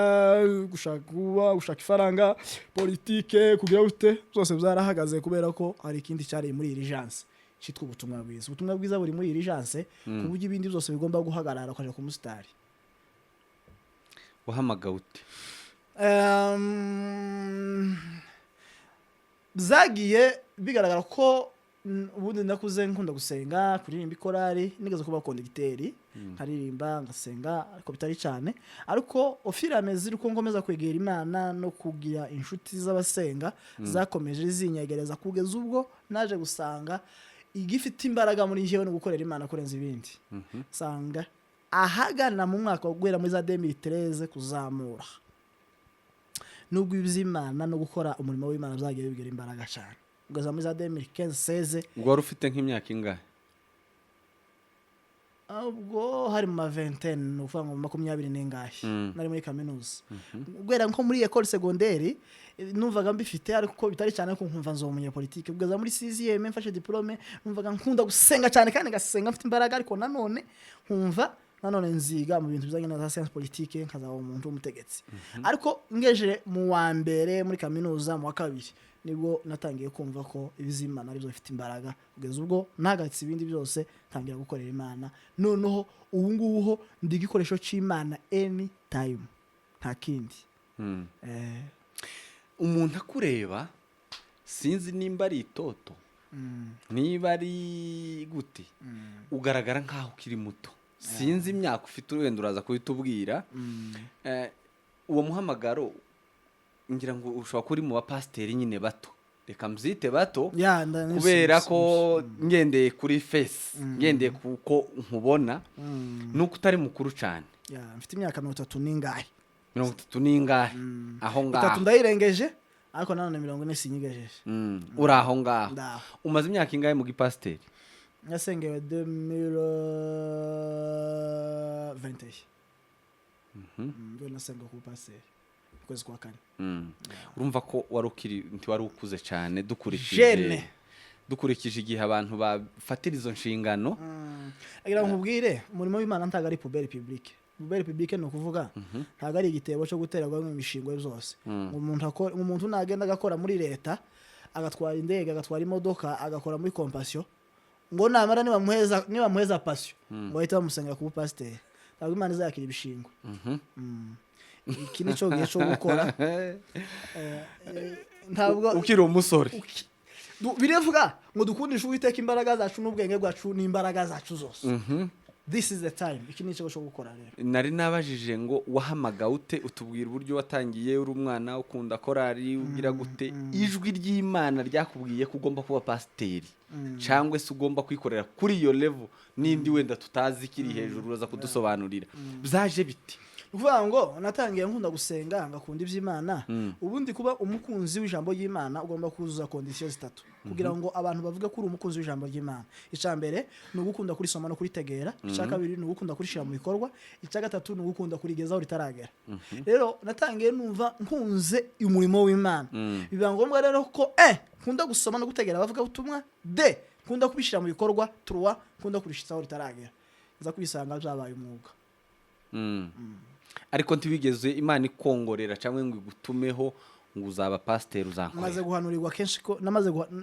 gushaka ifaranga, politike, kugira ute, byose byarahagaze kubera ko hari ikindi cyari muri iri agence cyitwa ubutumwa bwiza. Ubutumwa bwiza buri muri iri agence ku buryo ibindi byose bigomba guhagarara ukaje ku musitari. Wahamagawe ute? Zagiye bigaragara ko ubundi nakuze nkunda gusenga, kuririmba ikorari, nigeze kuba konditeri, nkaririmba ngasenga ariko bitari cyane. Ariko ofirameze uko ngomeza kwegera Imana no kugira inshuti z'abasenga zakomeje zinyegereza kugeza ubwo naje gusanga igifite imbaraga muri jewe no gukorera Imana kurenza ibindi. Sanga ahagana mu mwaka wo guhera muri za 2013 kuzamura, nubwo iby'Imana no gukora umurimo w'Imana byagiye bigira imbaraga cyane. Kugeza muri za 2015 ngo wari ufite nk'imyaka ingahe? ubwo hari mu 20 uvuga ngo 20 n'ingahe nari muri kaminuza. Gwera nko muri école secondaire numvaga mbifite, ariko bitari cyane ko nkumva nzo umunyepolitike. Kugeza muri 6e mfashe diplome numvaga nkunda gusenga cyane, kandi ngasenga mfite imbaraga, ariko nanone nkumva nziga mu bintu bizanye na za science politique, nkazaba umuntu w'umutegetsi. Ariko ngeje mu wa mbere muri kaminuza mu wa kabiri nibwo natangiye kumva ko ibizimana ari byo bifite imbaraga. Kugeza ubwo nagatse ibindi byose tangira gukorera Imana. Noneho ubu ngubu ndi igikoresho cy'Imana anytime, nta kindi. Umuntu akureba sinzi nimba ari itoto, niba ari gute, ugaragara nkaho ukiri muto. Sinzi imyaka ufite, urenda uraza kubitubwira. Uwo muhamagaro ngira ngo ushobora kuri mu bapasiteri nyine bato, reka mzite bato, kubera ko ngendeye kuri face, ngendeye kuko nkubona nuko utari mukuru cyane. Mfite imyaka 30 n'ingahe. 30 n'ingahe aho ngaho. 3 ndayirengeje, ariko nanone 40 sinyigejeje. Uri aho ngaho. Umaze imyaka ingahe mu gipasiteri? Nasengewe 2020. Ndio nasenga ku pasiteri kwezi kwa kane. Urumva ko wari ukiri wari ukuze cyane dukurikije igihe abantu bafatira izo nshingano. Agira nkubwire umurimo w'Imana ntaga ari poubelle publique. Poubelle publique no kuvuga ntaga ari igitebo cyo guterwa mu mishingo yose. Umuntu nagenda agakora muri leta, agatwara indege, agatwara imodoka, agakora muri compassion, ngo namara niba muheza passion ngo ahita bamusengera ku pasiteri. Ntabwo Imana izakira ibishingwe. Iki nico gihe cyo gukora. Ntabwo ukiri umusore birevuga ngo dukundisha Uwiteka imbaraga zacu n'ubwenge bwacu n'imbaraga zacu zose. This is the time. Iki nico cyo gukora rero. Nari nabajije ngo wahamagawe ute, utubwira uburyo watangiye uri umwana ukunda korari, ugira gute, ijwi ry'Imana ryakubwiye ko ugomba kuba pasiteri cyangwa se ugomba kwikorera kuri iyo level n'indi wenda tutazi kiri hejuru, uraza kudusobanurira byaje biti? Kuvuga ngo natangiye nkunda gusenga ngakunda iby'Imana ubundi kuba umukunzi w'ijambo ry'Imana ugomba kuzuza conditions 3 kugira ngo abantu bavuge ko uri umukunzi w'ijambo ry'Imana. Icya mbere ni ugukunda kuri soma no kuri tegera, icya kabiri ni ugukunda kuri shira mu bikorwa, icya gatatu ni ugukunda kurigezaho ritaragera. Rero natangiye numva nkunze umurimo w'Imana. Biba ngombwa rero ko nkunda gusoma no gutegera bavuga ubutumwa, nkunda kubishira mu bikorwa, 3 nkunda kurishitsaho ritaragera. Nza kubisanga byabaye umwuga. Ariko ntibigeze Imana ikongorera cyangwa ngo igutumeho ngo uzaba pasteur uzakora. Maze guhanurirwa kenshi ko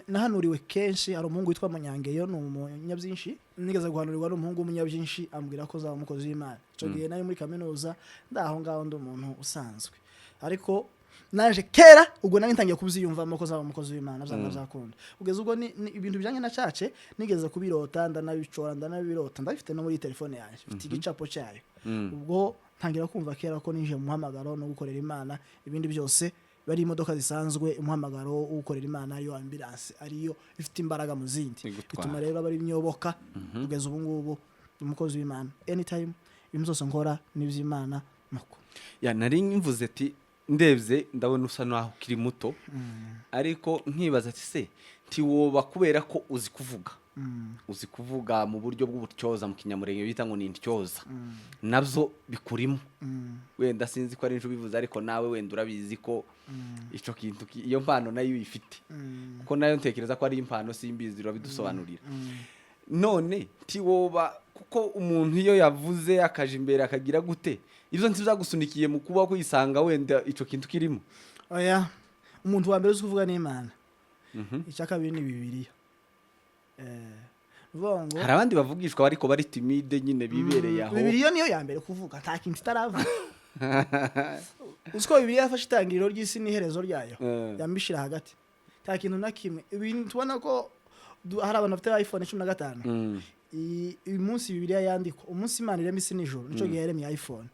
nahanuriwe kenshi. Hari umuhungu witwa Munyangeyo ni umunyabyinshi, nigeze guhanurirwa n'umuhungu w'umunyabyinshi ambwira ko zaba umukozi w'Imana. Cyo gihe nari muri kaminuza ndaho ngaho ndi umuntu usanzwe, ariko naje kera ubwo nari ntangiye kubyiyumvamo ko zaba umukozi w'Imana byakunda. Ugeze ubwo ni ibintu bijanye na cace nigeze kubirota ndanabicora ndanabirota ndabifite no muri telefone yanjye, mfite igicapo cyayo. Ubwo ntangira kumva kera ko nije mu muhamagaro no gukorera Imana, ibindi byose bari imodoka zisanzwe, umuhamagaro wo gukorera Imana ariyo ambulance ariyo ifite imbaraga mu zindi, bituma rero bari imyoboka. Ugeze ubu ngubu umukozi w'Imana anytime, ibintu byose nkora n'ivy'Imana nuko. Nari mvuze ati ndebye ndabona usa naho ukiri muto, ariko nkibaza ati se ntiwoba kubera ko uzi kuvuga, uzi kuvuga mu buryo bw'ubutyoza mu kinyamurenge bita ngo ni intyoza, nabyo bikurimo. Wenda sinzi ko ari injo bivuze, ariko nawe wenda urabizi ko ico kintu iyo mpano nayo uyifite, ko nayo ntekereza ko ari impano simbizi urabidusobanurira. None ntiwoba kuko umuntu iyo yavuze akaje imbere akagira gute, ibyo ntibizagusunikiye mu kuba kuyisanga wenda ico kintu kirimo. Oya, umuntu wa mbere uzi kuvuga n'Imana. Icyakabiri ni Bibiliya. Vongo hari abandi bavugishwa ariko bari timide nyine bibereye aho. Bibiliya niyo ya mbere kuvuga, nta kintu kitaravuga. Usko Bibiliya yafashe itangiriro ry'isi n'iherezo ryayo, yambishira hagati. Nta kintu na kimwe. Ibintu tubona ko hari abantu bafite iPhone 15. Uyu munsi Bibiliya yandikwa umunsi Imana irema isi n'ijoro, nico gihe yaremye iPhone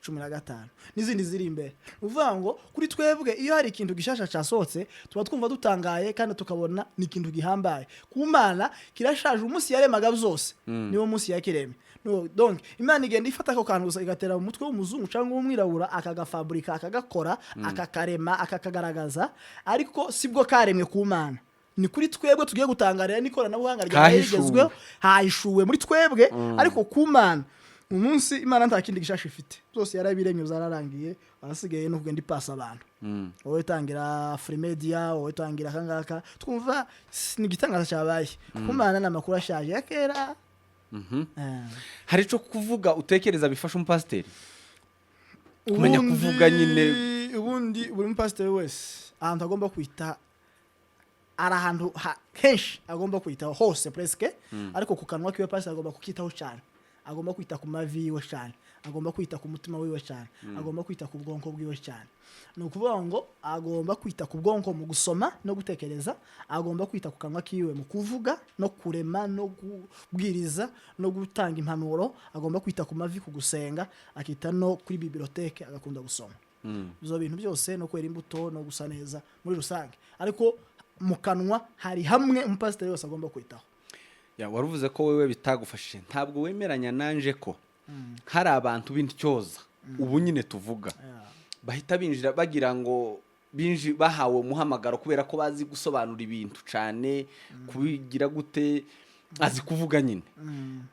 15 n'izindi ziri imbere. Uvuga ngo kuri twebwe iyo hari ikintu gishasha cyasohotse tuba twumva dutangaye kandi tukabona ni ikintu gihambaye. Ku Mana kirashaje umunsi yaremaga byose, niwo munsi yakiremye. No, donc Imana igenda ifata ako kantu gusa igatera mu mutwe w'umuzungu cyangwa umwirabura akagafabrika akagakora akakarema akakagaragaza, ariko sibwo karemwe ku Mana. Ni kuri twebwe tugiye gutangarira n'ikoranabuhanga ryagezweho hahishuwe muri twebwe, ariko ku Mana umunsi Imana nta kindi gishasha ifite, byose yarabiremye zararangiye, barasigaye no kugenda ipasa abantu. Wowe tangira free media, wowe tangira kangaka twumva ni gitangaza cyabaye. Ku Mana n'amakuru ashaje ya kera. Hari cyo kuvuga utekereza bifasha umupasiteri kumenya kuvuga nyine. Ubundi buri mupasiteri wese ahantu agomba kwita ari ahantu henshi agomba kwitaho hose presque, ariko ku kanwa kiwe pasiteri agomba kukitaho cyane. Agomba kwita ku mavi yiwe cyane, agomba kwita ku mutima wiwe cyane, agomba kwita ku bwonko bwiwe cyane. No kuvuga ngo agomba kwita ku bwonko mu gusoma no gutekereza, agomba kwita ku kanwa kiwe mu kuvuga no kurema no kubwiriza no gutanga impanuro, agomba kwita ku mavi ku gusenga, akita no kuri biblioteke agakunda gusoma. Bizo bintu byose no kwera imbuto no gusa neza muri rusange, ariko mu kanwa hari hamwe umupasiteri wese agomba kwitaho. Waruvuze ko wewe bitagufashije, ntabwo wemeranya nanje ko hari abantu b'intyoza ubu nyine tuvuga bahita binjira bagira ngo bahawe umuhamagaro kubera ko bazi gusobanura ibintu cyane, kubigira gute, azi kuvuga nyine,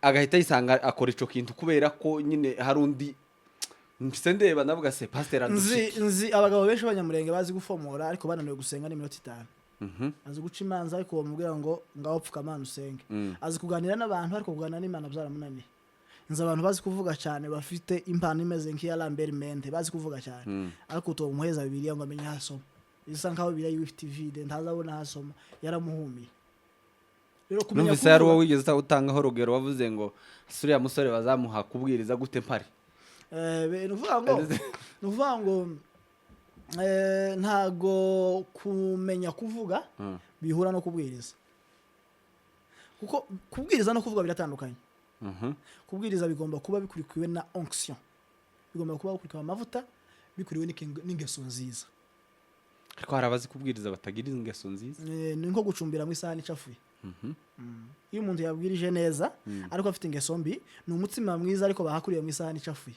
agahita yisanga akora ico kintu kubera ko nyine hari undi mpise ndeba ndavuga se pasteur nzi abagabo benshi b'abanyamurenge bazi gufomora ariko bananiwe gusenga n'iminota 5. Azi guca imanza ariko bamubwira ngo ngaho pfuka Imana usenge. Azi kuganira n'abantu ariko kuganira n'Imana byaramunaniye. Nzi abantu bazi kuvuga cyane bafite impano imeze nk'iya Lambert Mende, bazi kuvuga cyane ariko uto muheza Bibiliya ngo amenye hasoma. Isa nkaho Bibiliya yifite vide ntazabona hasoma, yaramuhumiye. Rero kumenya ko ari wowe wigeze utangaho rugero wavuze ngo suriya musore bazamuha kubwiriza gute mpari. Nuvuga ngo ntago kumenya kuvuga bihura no kubwiriza, kuko kubwiriza no kuvuga biratandukanye. Kubwiriza bigomba kuba bikurikiwe na onction, bigomba kuba bikurikiwe amavuta, bikuriwe n'ingeso nziza. Ariko hari abazi kubwiriza batagira ingeso nziza. Ni nko gucumbira mu isahani icafuye. Iyo umuntu yabwirije neza ariko afite ingeso mbi, ni umutsima mwiza ariko bahakuriye mu isahani icafuye.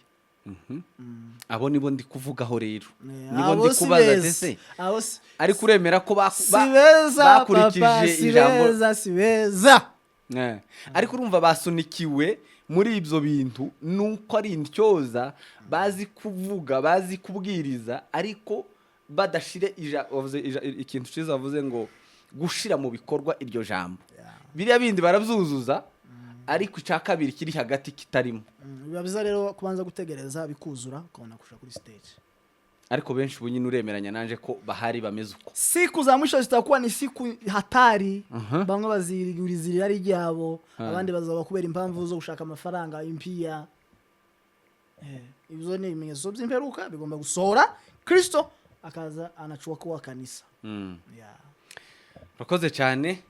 abo nibo ndi kuvugaho rero nibo abo ndi si kubaza beza. ese Abo ariko uremera ko si beza bakurikije papa, si ijambo beza, si beza. ariko urumva basunikiwe muri ibyo bintu nuko ari intyoza bazi kuvuga bazi kubwiriza ariko badashire ikintu cyiza bavuze ngo gushira mu bikorwa iryo jambo biriya bindi barabyuzuza ariko icya kabiri kiri hagati kitarimo biba biza rero kubanza gutegereza bikuzura ukabona kusha kuri stage. ariko benshi ubu nyine uremeranya nanje ko bahari bameze uko Siku za mwisho zitakuwa ni siku hatari. Bamwe bazirigurizira ari ryabo, abandi bazaba kubera impamvu zo gushaka amafaranga impia. Ibyo ni ibimenyetso by'imperuka bigomba gusohora. Kristo akaza anachukua kwa kanisa. Urakoze cyane.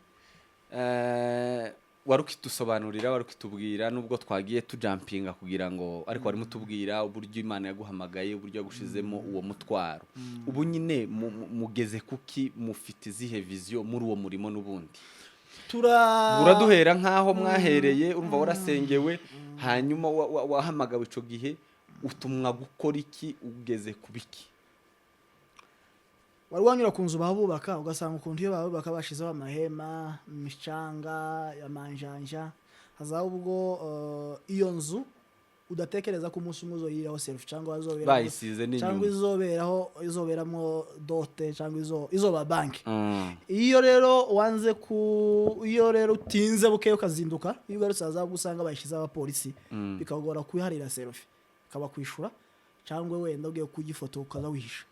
Warukitusobanurira warukitubwira nubwo twagiye tujampinga kugira ngo ariko warimo tubwira uburyo Imana yaguhamagaye uburyo yagushizemo uwo mutwaro. Ubu nyine mugeze kuki mufite izihe vision muri uwo murimo nubundi uraduhera nkaho mwahereye urumva warasengewe hanyuma wahamagawe ico gihe utumwa gukora iki ugeze kubiki wari wanyura ku nzu babubaka ugasanga ukuntu iyo babubaka bashizeho amahema imicanga ya manjanja hazaho ubwo iyo nzu udatekereza ko umunsi umwe uzoyiraho selfie cyangwa izoberamo dote cyangwa izoba banki iyo rero wanze iyo rero utinze buke ukazinduka iyo ugarutse hazaho usanga bayishize abapolisi bikagora kwiharira selfie kaba kwishura cyangwa wenda ugiye kugifoto ukaza wihisha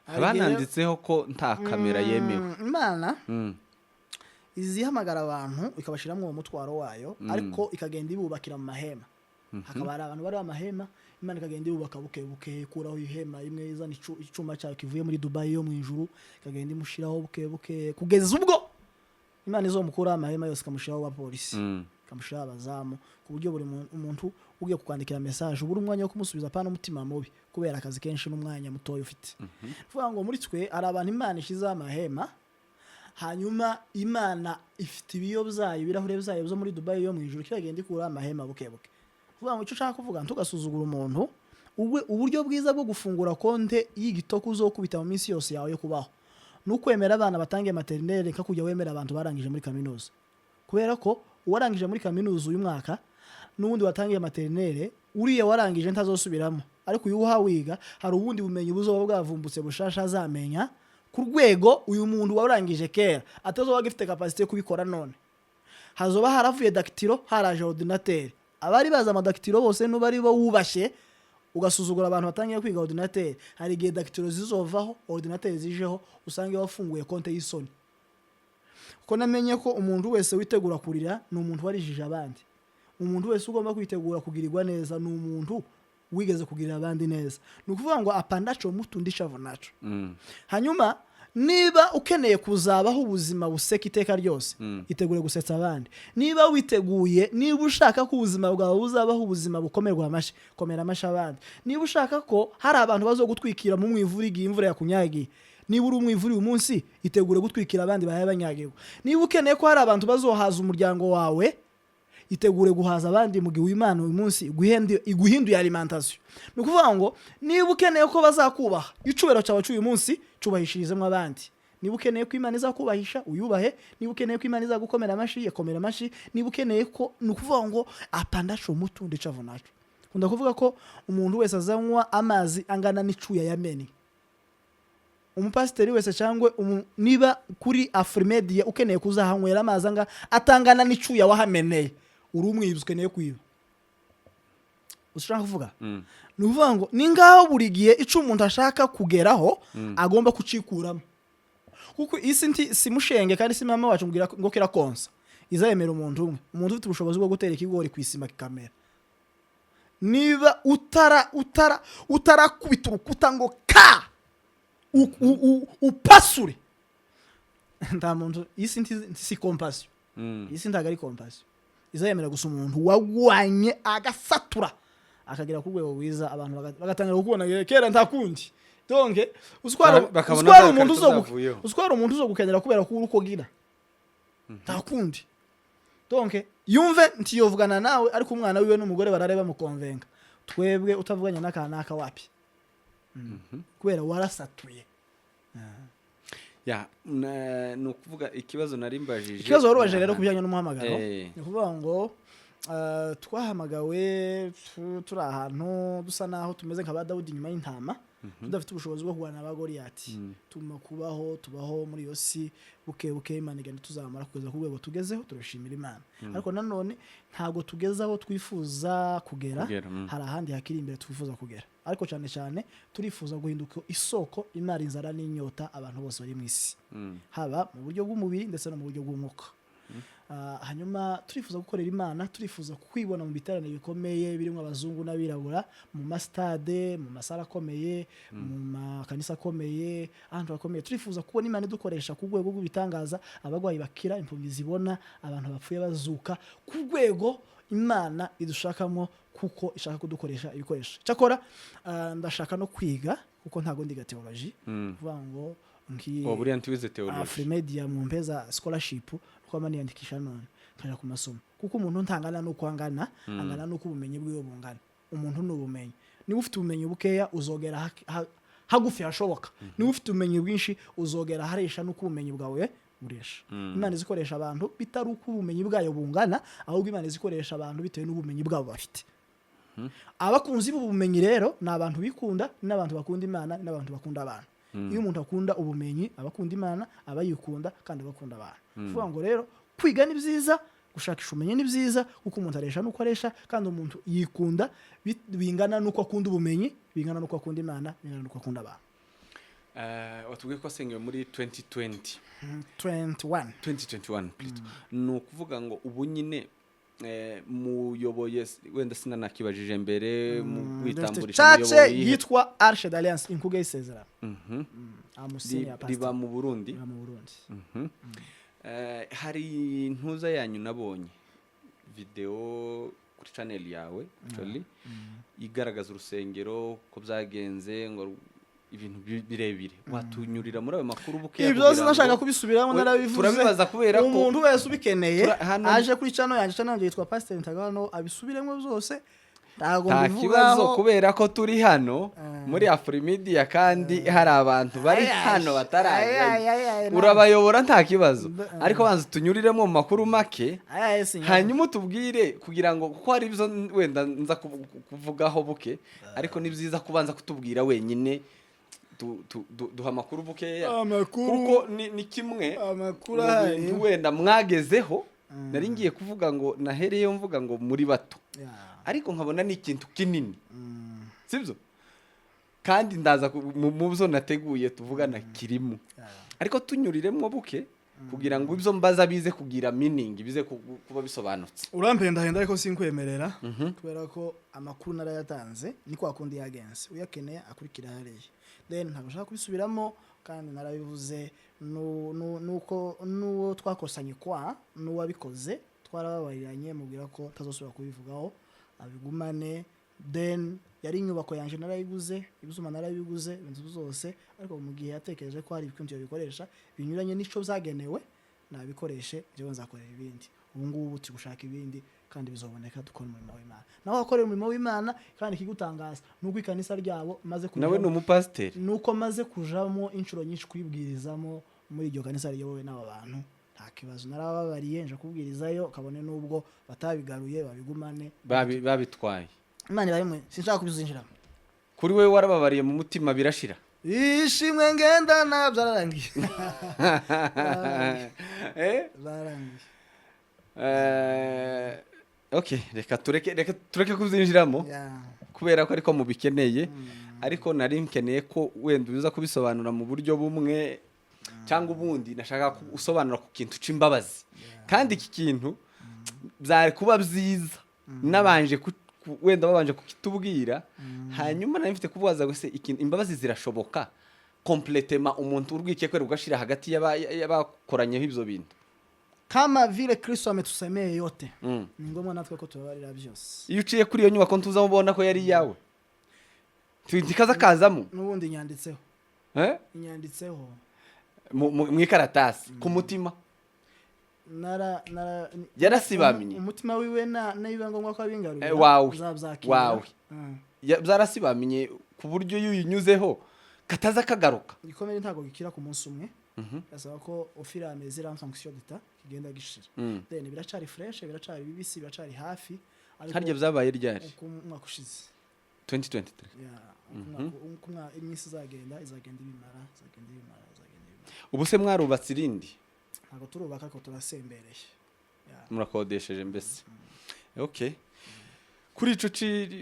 bananditseho ko nta kamera yemewe Imana izihamagara abantu ikabashiramo uwo mutwaro wayo ariko ikagenda ibubakira mu mahema hakaba ari abantu bari amahema Imana ikagenda ibubaka buke kuraho ihema imwe izana icuma cyayo kivuye muri Dubai yo mu ijuru ikagenda imushiraho buke kugeza ubwo Imana izomukura amahema yose kamushiraho wa police kamushira abazamu ku buryo buri umuntu ugiye kukwandikira message buri umwanya wo kumusubiza pana umutima mubi kubera akazi kenshi n'umwanya mutoyo ufite vuga ngo muri twe ari abantu Imana ishize amahema hanyuma Imana ifite ibiyo byayo birahure byayo byo muri Dubai yo mu ijuru kiragenda ikura amahema buke vuga ngo icyo ushaka kuvuga ntugasuzugura umuntu uburyo bwiza bwo gufungura konte y'igitoko uzokubita mu minsi yose yawe yo kubaho nukwemera abana batangiye maternelle ka kujya wemera abantu barangije muri kaminuza kubera ko uwarangije muri kaminuza uyu mwaka n'ubundi watangiye maternelle uriye warangije ntazosubiramo ariko uyu wiga hari ubundi bumenyi buzoba bwavumbutse bushasha azamenya ku rwego uyu muntu warangije kera atazoba gifite capacity yo kubikora none hazoba haravuye dactylo haraje ordinateur abari baza amadactylo bose n'ubari bo wubashye ugasuzugura abantu batangiye kwiga ordinateur hari gihe dactylo zizovaho ordinateur zijeho usange wafunguye konte y'isoni ko namenye ko umuntu wese witegura kurira ni umuntu warijije abandi umuntu wese ugomba kwitegura kugirirwa neza ni umuntu wigeze kugirira abandi neza nukuvuga ngo apandacho mutundisha vonacho hanyuma niba ukeneye kuzabaho ubuzima buseka iteka ryose itegure gusetsa abandi niba witeguye niba ushaka ko ubuzima bwawe buzabaho ubuzima bukomerwa amashi komera amashi abandi niba ushaka ko hari abantu bazogutwikira mu mwivuri igihe imvura yakunyagiye niba uri umwivuri uyu munsi itegure gutwikira abandi bahaye banyagirwa niba ukeneye ko hari abantu bazohaza umuryango wawe itegure guhaza abandi mu gihe Imana uyu munsi iguhinduye alimentation nukuvuga ngo niba ukeneye ko bazakubaha icubero cyawe cy'uyu munsi cubahishirizemo abandi niba ukeneye ko Imana izakubahisha uyubahe niba ukeneye ko Imana izagukomera amashi yakomera amashi niba ukeneye ko nukuvuga ngo apandacho mutunde cavonacho kunda kuvuga ko umuntu wese azanywa amazi angana n'icuya yameni umupasiteri wese cyangwa niba kuri Afrimedia ukeneye kuzahanywera amazi anga atangana n'icuya wahameneye uri umwibuzwe ukeneye kwiba ushaka kuvuga nuvuga ngo ningaho buri gihe ico umuntu ashaka kugeraho agomba kucikuramo kuko isi simushenge kandi si mama wacu mbwira ngo kira konsa izayemera umuntu umwe umuntu ufite ubushobozi bwo gutera ikigori kwisima kikamera niba utara kubita urukuta ngo ka upasure nta muntu isi si compassion isi ndagari compassion izayemera gusa umuntu wagwanye agasatura akagira ku rwego rwiza abantu bagatangira kubona kera ntakundi donke uswara umuntu uzogukenera kubera ko uruko gira ntakundi donke yumve ntiyovugana nawe ariko umwana wiwe n'umugore barareba mu konvenga twebwe utavuganye n'akanaka wapi kubera warasatuye ni ukuvuga ikibazo narimbajije ikibazo warubaje rero kubijyanye n'umuhamagaro ni ukuvuga ngo twahamagawe turi ahantu dusa naho tumeze nka ba Dawudi nyuma y'intama tudafite ubushobozi bwo kurwana na Goliyati tuma tubaho muri iyo si buke Imana igenda tuzamara kugeza ku rwego tugezeho turashimira Imana ariko nanone ntago tugezaho twifuza kugera hari ahandi hakiri imbere twifuza kugera ariko cyane cyane turifuza guhinduka isoko imara inzara n'inyota abantu bose bari mu isi haba mu buryo bw'umubiri ndetse no mu buryo bw'umwuka hanyuma turifuza gukorera Imana turifuza kwibona mu biterane bikomeye birimo abazungu n'abirabura mu mastade mu masara akomeye mu makanisa akomeye ahantu hakomeye turifuza kubona Imana idukoresha ku rwego rw'ibitangaza abagwayi bakira impumyi zibona abantu bapfuye bazuka ku rwego Imana idushakamo kuko ishaka kudukoresha ibikoresho cyakora ndashaka no kwiga kuko ntago ndiga theology kuvuga ngo buriya ntiwize theology Afrimedia mu mpeza scholarship kwa mani yandikisha none kaja ku masomo kuko umuntu ntangana nuko angana nuko ubumenyi bwiwe bungana umuntu n'ubumenyi niba ufite ubumenyi bukeya uzogera hagufi hashoboka niba ufite ubumenyi bwinshi uzogera haresha nuko ubumenyi bwawe buresha Imana izikoresha abantu bitari uko ubumenyi bwayo bungana ahubwo Imana izikoresha abantu bitewe n'ubumenyi bwabo bafite abakunzi b'ubumenyi rero ni abantu bikunda n'abantu bakunda Imana n'abantu bakunda abantu iyo umuntu akunda ubumenyi abakunda Imana abayikunda kandi abakunda abantu vuga ngo rero kwiga ni byiza gushakisha ubumenyi ni byiza kuko umuntu aresha nuko aresha kandi umuntu yikunda bingana nuko akunda ubumenyi bingana nuko akunda Imana bingana nuko akunda abantu watubwiye ko asengewe muri 2021 ni ukuvuga ngo ubu nyine muyoboye wenda sinanakibajije mbere mu kwitamburisha muyoboye yitwa Arche d'Alliance inkuge isezerano riba mu Burundi hari ntuza yanyu nabonye video kuri channel yawe actually igaragaza urusengero ko byagenze ngo ibintu birebire watunyurira muri ayo makuru buke ibyo byose nashaka kubisubiramo narabivuze turabibaza kubera ko umuntu wese ubikeneye aje kuri channel yanjye yitwa Pastor Ntagano abisubiremo byose ntago mbivugaho kubera ko turi hano muri Afrimedia kandi hari abantu bari hano bataraje urabayobora nta kibazo ariko banza tunyuriremo mu makuru make hanyuma tubwire kugira ngo kuko hari ibyo wenda nza kuvugaho buke ariko ni byiza kubanza kutubwira wenyine duha amakuru bukeya kuko ni kimwe amakuru wenda mwagezeho nari ngiye kuvuga ngo nahereyeyo mvuga ngo muri bato ariko nkabona ni ikintu kinini sibyo kandi ndaza mu byo nateguye tuvugana kirimo ariko tunyuriremo buke kugira ngo ibyo mbaza bize kugira meaning bize kuba bisobanutse urampenda ariko sinkwemerera kubera ko amakuru narayatanze ni kwa kundi yagenze uyakeneye akurikira hariye then ntabashaka kubisubiramo kandi narabivuze nuko nuwo twakosanye kwa nuwabikoze twarababariranye mubwira ko tazosubira kubivugaho abigumane then yari inyubako yanje narayiguze ibizuma narabiguze ibintu zose ariko mu gihe yatekereje ko hari ibintu bikoresha binyuranye n'ico byagenewe nabikoreshe jewe nzakorera ibindi ubu ngubu tugushaka ibindi kandi bizoboneka dukora umurimo w'Imana naho akorera umurimo w'Imana kandi kigutangaza nuko ikanisa ryabo maze kujamo nawe n'umupasiteri nuko maze kujamo inshuro nyinshi kwibwirizamo muri iryo kanisa ryowe n'aba bantu nta kibazo narababariye nje kubwirizayo kabone nubwo batabigaruye babigumane babitwaye Imana barimwe sinshaka kubizinjiramo kuri wewe warababariye mu mutima birashira ishimwe ngenda nabyararangiye barangiye okay reka tureke kuzinjiramo kubera ko ariko mubikeneye ariko nari nkeneye ko wenda uza kubisobanura mu buryo bumwe cyangwa ubundi nashaka usobanura ku kintu c'imbabazi kandi iki kintu byari kuba byiza nabanje wenda babanje kukitubwira hanyuma nari mfite kubaza gose ikintu imbabazi zirashoboka completement umuntu urwike kwera ugashira hagati y'abakoranyeho ibyo bintu kama vile Kristo ametusemea yote ni ngombwa natwe ko tubabarira byose iyo uciye kuri iyo nyubako ntuza mubona ko yari yawe twindikaza kazamo nubundi nyanditseho inyanditseho mu ikaratasi ku mutima yarasibamye umutima wiwe niba ngombwa ko abingarurira wawe byarasibamye ku buryo yuyinyuzeho kataza kagaruka. igikomere ntago gikira ku munsi umwe. Asaba ko ofirame zira fonction d'etat kigenda gishira. Then biracari fresh, biracari bibisi, biracari hafi. Harya byabaye ryari? Umwaka ushize 2023. Umwaka imisi izagenda ibimara. Ubu se mwarubatse irindi? Ntago turubaka ko turasembereye. Murakodesheje mbese. Okay. Kuri ico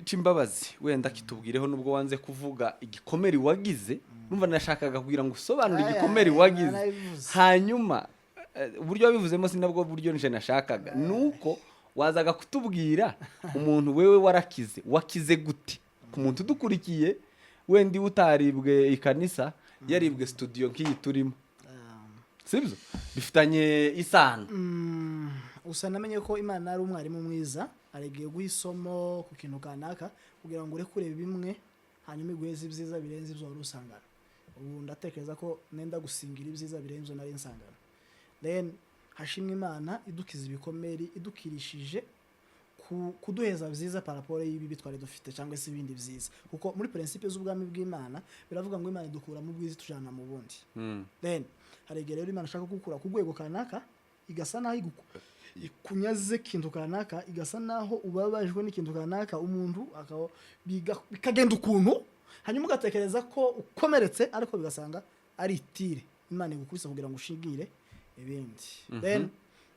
c'imbabazi wenda kitubwireho nubwo wanze kuvuga igikomeri wagize. Numva nashakaga kugira ngo usobanure igikomeri wagize. Hanyuma uburyo wabivuzemo sinabwo buryo nje nashakaga. Nuko wazaga kutubwira umuntu wewe wakize gute? Ku muntu dukurikiye wendi utaribwe ikanisa yaribwe studio nk'iyi turimo. Sibyo? Bifitanye isano. Usa namenye ko Imana ari umwarimu mwiza, aregiye guhisomo ku kintu kanaka kugira ngo urekure bimwe hanyuma igweze ibyiza birenze ibyo wari usangana. Ubu ndatekereza ko nenda gusingira ibyiza birenze nari nsangana. Then hashimwe Imana idukiza ibikomeri idukirishije kuduheza byiza paraporo y'ibi twari dufite cyangwa se ibindi byiza, kuko muri principe z'ubwami bw'Imana biravuga ngo Imana idukura mu bwiza tujana mu bundi. Then haregere rero Imana ashaka gukura ku rwego kanaka igasa naho ikunyaze kintu kanaka, igasa naho ubabajwe n'ikintu kanaka umuntu bikagenda ukuntu, hanyuma ugatekereza ko ukomeretse ariko bigasanga ari itire Imana igukubisa kugira ngo ushigire ibindi. Then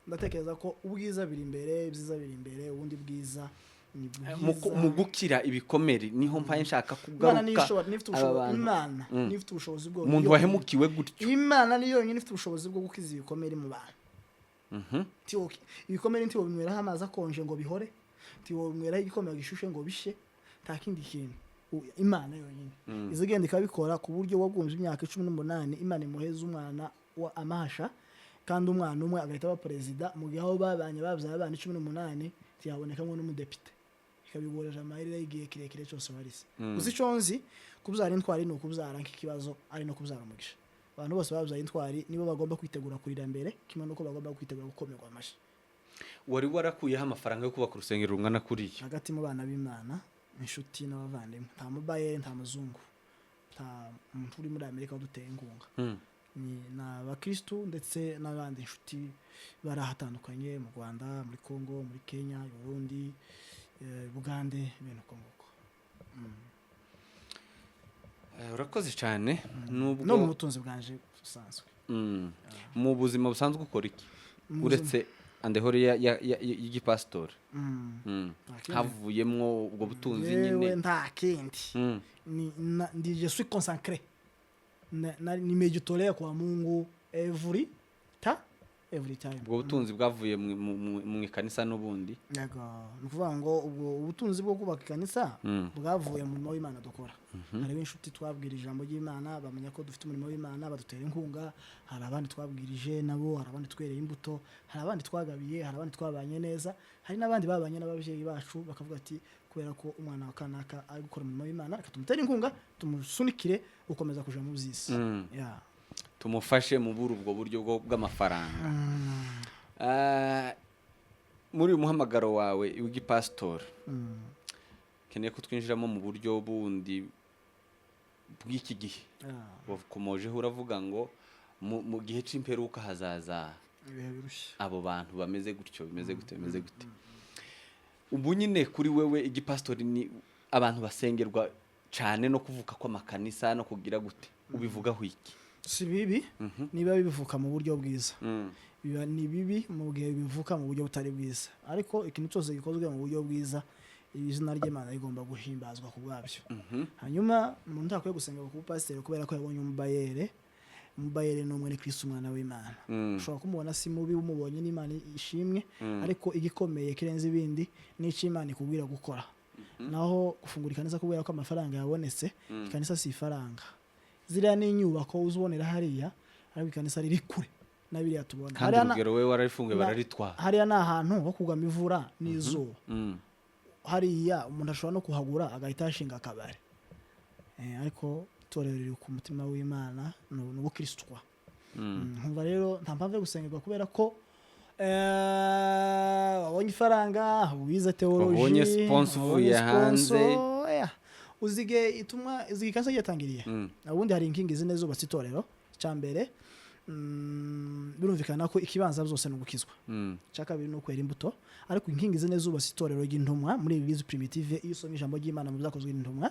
ndatekereza ko ubwiza biri imbere, ibyiza biri imbere, ubundi bwiza mu gukira ibikomeri niho mpaye nshaka kugaruka. Imana nifite ubushobozi bwo umuntu wahemukiwe gutyo. Imana niyo yonyine ifite ubushobozi bwo gukiza ibikomeri mu bantu. Ibikomere ntiwo binyweraho amazi akonje ngo bihore, ntiwo binyweraho igikomere gishushe ngo bishe, nta kindi kintu. Imana yonyine izigenda ikabikora ku buryo wagumye imyaka 18 Imana imuheza umwana wa amahasha, kandi umwana umwe agahita aba president mu gihe aho babanye babyara abana 18 tiyabonekamo n'umudepite, ikabigoreje amahirwe y'igihe kirekire cyose warise. Uzi conzi kubyara intwari no kubyara nk'ikibazo ari no kubyara umugisha. Abantu bose babyaye intwari nibo bagomba kwitegura kurira mbere, kimwe nuko bagomba kwitegura gukomerwa amashi. Wari warakuyeho amafaranga yo kubaka urusengero rungana kuriya hagati mu bana b'Imana, inshuti n'abavandimwe, nta mubaye nta muzungu, nta muntu uri muri Amerika waduteye ingunga. Ni n'abakristo ndetse n'abandi inshuti barahatandukanye mu Rwanda, muri Kongo, muri Kenya, Burundi, Bugande, ibintu kongo. Urakoze cyane. Nubwo no mu butunzi bwanje busanzwe. Mu buzima busanzwe ukora iki uretse andehore y'igipastor? Havuyemwo ubwo butunzi nyine nta kindi. Ni je suis consacré ni meditolea kwa Mungu every time. Ubwo butunzi bwavuye mu ikanisa n'ubundi. Yego, nukuvuga ngo ubwo ubutunzi bwo kubaka ikanisa bwavuye mu murimo w'Imana dukora. Hari inshuti twabwirije ijambo ry'Imana bamenya ko dufite umurimo w'Imana badutera inkunga, hari abandi twabwirije nabo, hari abandi twereye imbuto, hari abandi twagabiye, hari abandi twabanye neza, hari n'abandi babanye n'ababyeyi bacu bakavuga ati kubera ko umwana wa kanaka ari gukora umurimo w'Imana akatumutera inkunga tumusunikire ukomeza kuja mu byisi. Tumufashe mu ubwo buryo bw'amafaranga. Muri umuhamagaro wawe w'igipastor keneye ko twinjiramo mu buryo bundi bw'iki gihe. Wakomojeho uravuga ngo mu gihe c'imperuka hazaza abo bantu bameze gutyo, bimeze gute. Ubu nyine kuri wewe igipastor ni abantu basengerwa cyane no kuvuka kwa makanisa no kugira gute, ubivugaho iki? Si bibi niba bivuka mu buryo bwiza. Biba ni bibi mu gihe bivuka mu buryo butari bwiza, ariko ikintu cyose gikozwe mu buryo bwiza izina ry'Imana rigomba guhimbazwa ku bwabyo. Hanyuma umuntu ntakwiye gusenga ku pastor kubera ko yabonye umubayere no mwene Kristo umwana w'Imana. Ushobora kumubona si mubi, umubonye n'Imana ishimwe, ariko igikomeye kirenze ibindi ni Imana ikubwira gukora. Naho gufungura ikanisa kubera ko amafaranga yabonetse, ikanisa si ifaranga. Ziriya ni inyubako uzubonera hariya, ariko ikanisa riri kure nabiriya tubona. Kandi urugero wewe warabifunge bararitwara. Hariya ni ahantu ho kugama imvura n'izuba. Hariya umuntu ashobora no kuhagura agahita ashinga akabare. Ariko itorero riri ku mutima w'Imana n'ubukristo. Nkumva rero nta mpamvu yo gusengerwa kubera ko wabonye ifaranga wize teology wabonye sponsor uvuye hanze uzige itumwa ikanisa ryatangiriye ubundi hari inkingi zine zubatse itorero cyambere birumvikana ko ikibanza byose no gukizwa cyakabiri no kwera imbuto ariko inkingi zine zubatse itorero ry'intumwa muri bibiliya primitive iyo usomye ijambo ry'Imana mu byakozwe n'intumwa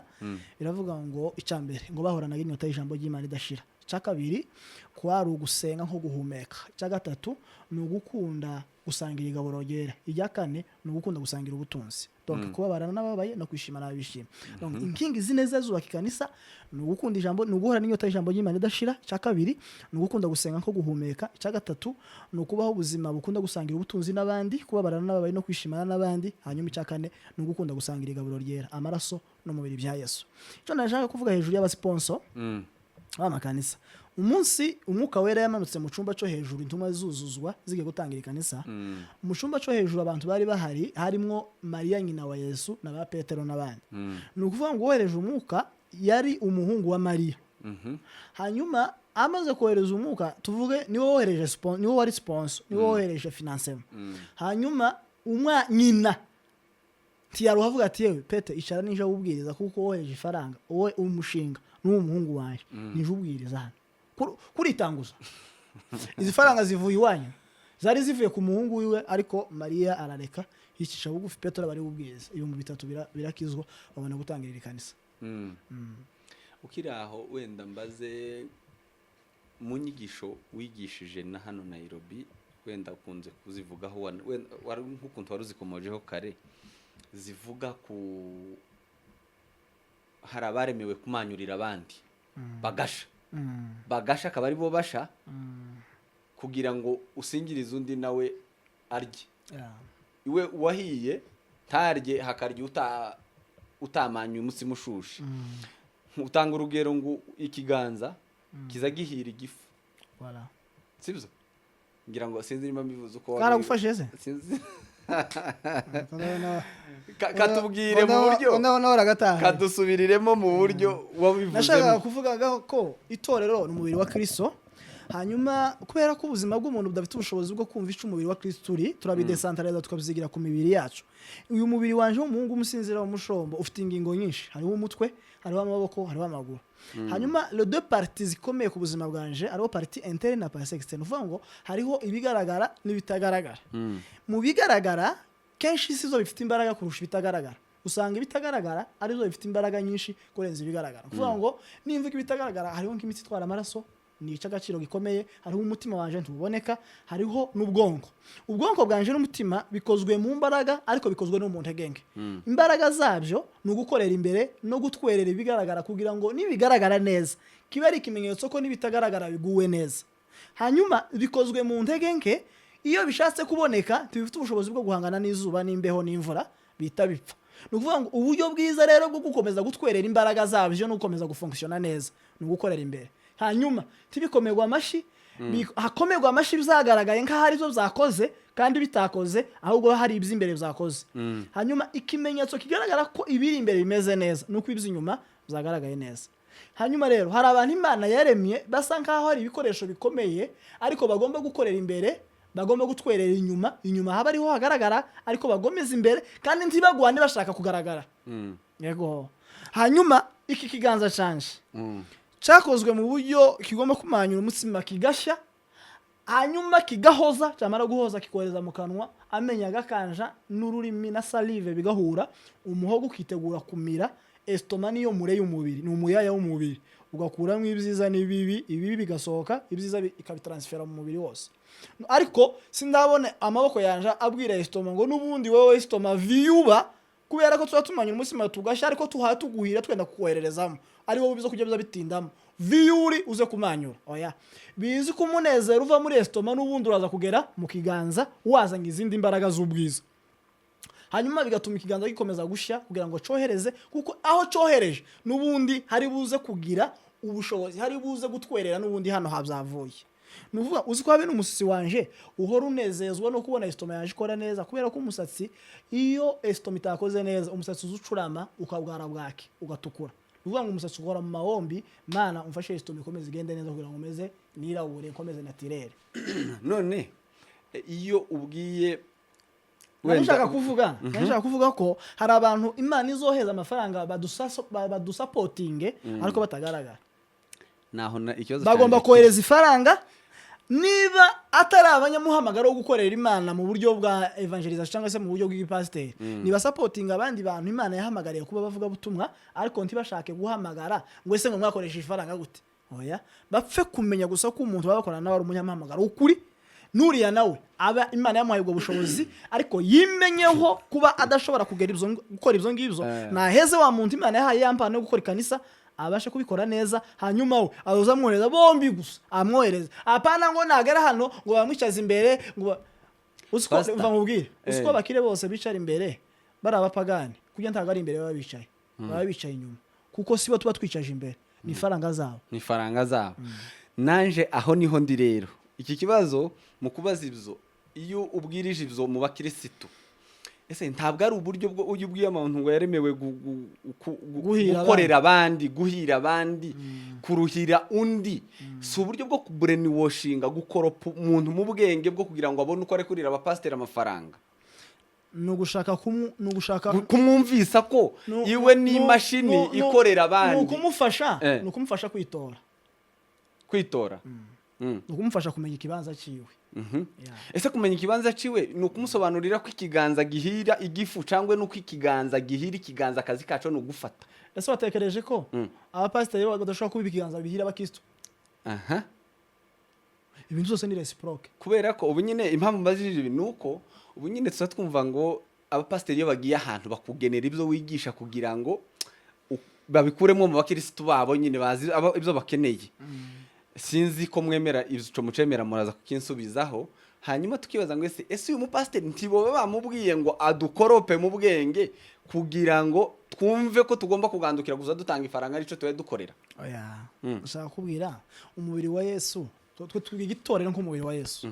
biravuga ngo icyambere ngo bahoranaga inyota y'ijambo ry'Imana idashira cyakabiri kwari ugusenga nko guhumeka cyagatatu ni ugukunda gusangira igaburo ryera ijya kane ni ugukunda gusangira ubutunzi donc kubabarana n'ababaye no kwishimana n'abishima donc inkingi zineze zubaka ikanisa ni ugukunda ijambo ni uguhora n'inyota y'ijambo ry'Imana idashira cyakabiri ni ugukunda gusenga nko guhumeka cyagatatu ni ukubaho ubuzima bukunda gusangira ubutunzi n'abandi kubabarana n'ababaye no kwishimana n'abandi hanyuma icyakane ni ugukunda gusangira igaburo ryera amaraso no mubiri bya Yesu cyo nashaka kuvuga hejuru y'abasponso amakanisa umunsi umwuka wera yamanutse mu cyumba cyo hejuru intumwa zuzuzwa zige gutangira ikanisa mu cyumba cyo hejuru abantu bari bahari harimo Maria nyina wa Yesu na ba Petero n'abandi ni ukuvuga ngo wohereje umwuka yari umuhungu wa Maria hanyuma amaze kohereza umwuka tuvuge niwe wohereje niwe wari sponsor niwe wohereje financement hanyuma nyina tiyaruha avuga ati yewe Pete icara ninja ubwiriza kuko wohereje ifaranga wowe umushinga n'umuhungu wanje nije ubwiriza hano kuritanguza izi faranga zivuye iwanyu zari zivuye ku muhungu wiwe ariko Maria arareka yicisha bugufi Petero bari ubwiriza ibintu bitatu birakizwa babona gutangirira ikanisa ukiraho wenda mbaze mu nyigisho wigishije na hano Nairobi wenda ukunze kuzivugaho wari nk'ukuntu wari uzikomojeho kare zivuga ku hari abaremewe kumanyurira abandi bagasha akaba ari bo basha kugira ngo usingirize undi nawe arye iwe wahiye ntarye hakarya utamanyuye umutsima ushushe utanga urugero ngo ikiganza kiza gihira igifu sibyo ngira ngo sinzi niba mbivuze uko karagufashe se sinzi katubwire mu buryo kadusubiriremo mu buryo wabivuze nashaka kuvuga ko itorero ni umubiri wa Kristo hanyuma kubera ko ubuzima bw'umuntu budafite ubushobozi bwo kumva icyo umubiri wa Kristo uri turabidesantareza tukabizigira ku mibiri yacu uyu mubiri wanje w'umuhungu umusinzira w'umushombo ufite ingingo nyinshi hariho umutwe hariho amaboko hariho amaguru hanyuma le deux parties zikomeye ku buzima bwanje hariho partie interne na partie externe uvuga ngo hariho ibigaragara n'ibitagaragara mu bigaragara kenshi sizo bifite imbaraga kurusha ibitagaragara usanga ibitagaragara arizo bifite imbaraga nyinshi kurenza ibigaragara kuvuga ngo nimvuga ibitagaragara hariho nk'imitsi itwara amaraso ni cy'agaciro gikomeye hariho umutima wanje ntuboneka hariho ubwonko bwanje n'umutima bikozwe mu mbaraga ariko bikozwe no mu ntegenge imbaraga zabyo ni ugukorera imbere no gutwerera ibigaragara kugira ngo nibigaragara neza kibe ari ikimenyetso ko nibitagaragara biguwe neza hanyuma bikozwe mu ntegenge iyo bishatse kuboneka tubifite ubushobozi bwo guhangana n'izuba n'imbeho n'imvura bita bipfa ni ukuvuga ngo uburyo bwiza rero bwo gukomeza gutwerera imbaraga zabyo no gukomeza gufunctiona neza ni ugukorera imbere hanyuma tibikomerwa amashi hakomerwa amashi bizagaragaye nk'aho arizo zakoze kandi bitakoze ahubwo hari iby'imbere byakoze hanyuma ikimenyetso kigaragara ko ibiri imbere bimeze neza nuko iby'inyuma byagaragaye neza hanyuma rero hari abantu Imana yaremye basa nk'aho hari ibikoresho bikomeye ariko bagomba gukorera imbere bagomba gutwerera inyuma haba ariho hagaragara ariko bagomeza imbere kandi ntibagwane bashaka kugaragara yego hanyuma iki kiganza canje cyakozwe mu buryo kigomba kumanyura umutsima kigashya hanyuma kigahoza cyamara guhoza kikohereza mu kanwa amenya gakanja n'ururimi na salive bigahura umuhogo ukitegura kumira estoma niyo mure y'umubiri ni umuyaya w'umubiri ugakuramo ibyiza n'ibibi ibibi bigasohoka ibyiza ikabitransfera mu mubiri wose ariko sindabone amaboko yanja abwira estoma ngo nubundi wewe estoma viyuba kubera ko tuzatumanya umutsima tugashya ariko tuhatuguhira twenda kukohererezamo ari wowe bizo kujya bitindamo viyuri uze kumanyura oya bizi ko umunezero uva muri estoma n'ubundi uraza kugera mu kiganza wazanye izindi mbaraga z'ubwiza hanyuma bigatuma ikiganza gikomeza gushya kugira ngo cohereze kuko aho cohereje n'ubundi hari buze kugira ubushobozi hari buze gutwerera n'ubundi hano habyavuye nuvuga uzi ko habe n'umusatsi wanje uhora unezezwa no kubona estoma yaje ikora neza kubera ko umusatsi iyo estoma itakoze neza umusatsi uzucurama ukabwara bwake ugatukura nuvuga ngo umusatsi ukora mu mahombi mana umfashe estoma ikomeze igende neza kugira ngo umeze nirawure ikomeze naturel none iyo ubwiye nshaka kuvuga ko hari abantu Imana izoheza amafaranga badusapotinge ariko batagaragara. Bagomba kohereza ifaranga niba atari abanyamuhamagaro wo gukorera Imana mu buryo bwa evangelization cyangwa se mu buryo bw'ipasiteri. Niba supporting abandi bantu Imana yahamagariye kuba bavuga butumwa ariko ntibashake guhamagara ngo ese ngo mwakoresha ifaranga gute. Oya, bapfe kumenya gusa ko umuntu babakorana nawe ari umunyamuhamagaro ukuri. Nuriya nawe aba Imana yamuhaye ubwo bushobozi ariko yimenyeho kuba adashobora gukora ibyo ngibyo. Naheze wa muntu Imana yahaye yampano yo gukora ikanisa abasha kubikora neza, hanyuma we azoza amwohereza bombi gusa amwohereza. Apana ngo nagera hano ngo bamwicaze imbere ngo usiko mva mubwire usiko bakire bose bicara imbere bari abapagani kujya ntago ari imbere baba bicaye inyuma kuko sibo tuba twicaje imbere ni faranga zabo. Nanje aho niho ndi rero iki kibazo mu kubaza ibyo iyo ubwirije ibyo mu bakirisitu ese ntabwo ari uburyo bwo ubwiye umuntu ngo yaremewe gukorera abandi guhira abandi kuruhira undi si uburyo bwo brainwashinga gukoropa umuntu mu bwenge bwo kugira ngo abone uko arekurira abapasiteri amafaranga nugushaka kumwumvisa ko iwe ni imashini ikorera abandi nukumufasha kwitora nukumufasha kumenya ikibanza ciwe. Ese kumenya ikibanza ciwe nukumusobanurira ko ikiganza gihira igifu cyangwa nuko ikiganza gihira ikiganza akazi kacu no gufata. Ese watekereje ko abapasiteri badashobora kubiba ikiganza bihira abakristo? Ibintu byose ni reciproque. Kubera ko ubu nyine impamvu mbazirije ibi nuko ubu nyine twumva ngo abapasiteri iyo bagiye ahantu bakugenera ibyo wigisha kugira ngo babikuremo mu bakristo babo nyine bazi ibyo bakeneye. Sinzi ko mwemera izo mucemera muraza kukinsubizaho hanyuma tukibaza ngo ese uyu mupasiteri ntibo bamubwiye ngo adukorope mu bwenge kugira ngo twumve ko tugomba kugandukira guza dutanga ifaranga arico tuwe dukorera. Oya ushaka kubwira umubiri wa Yesu twigitorera nk'umubiri wa Yesu.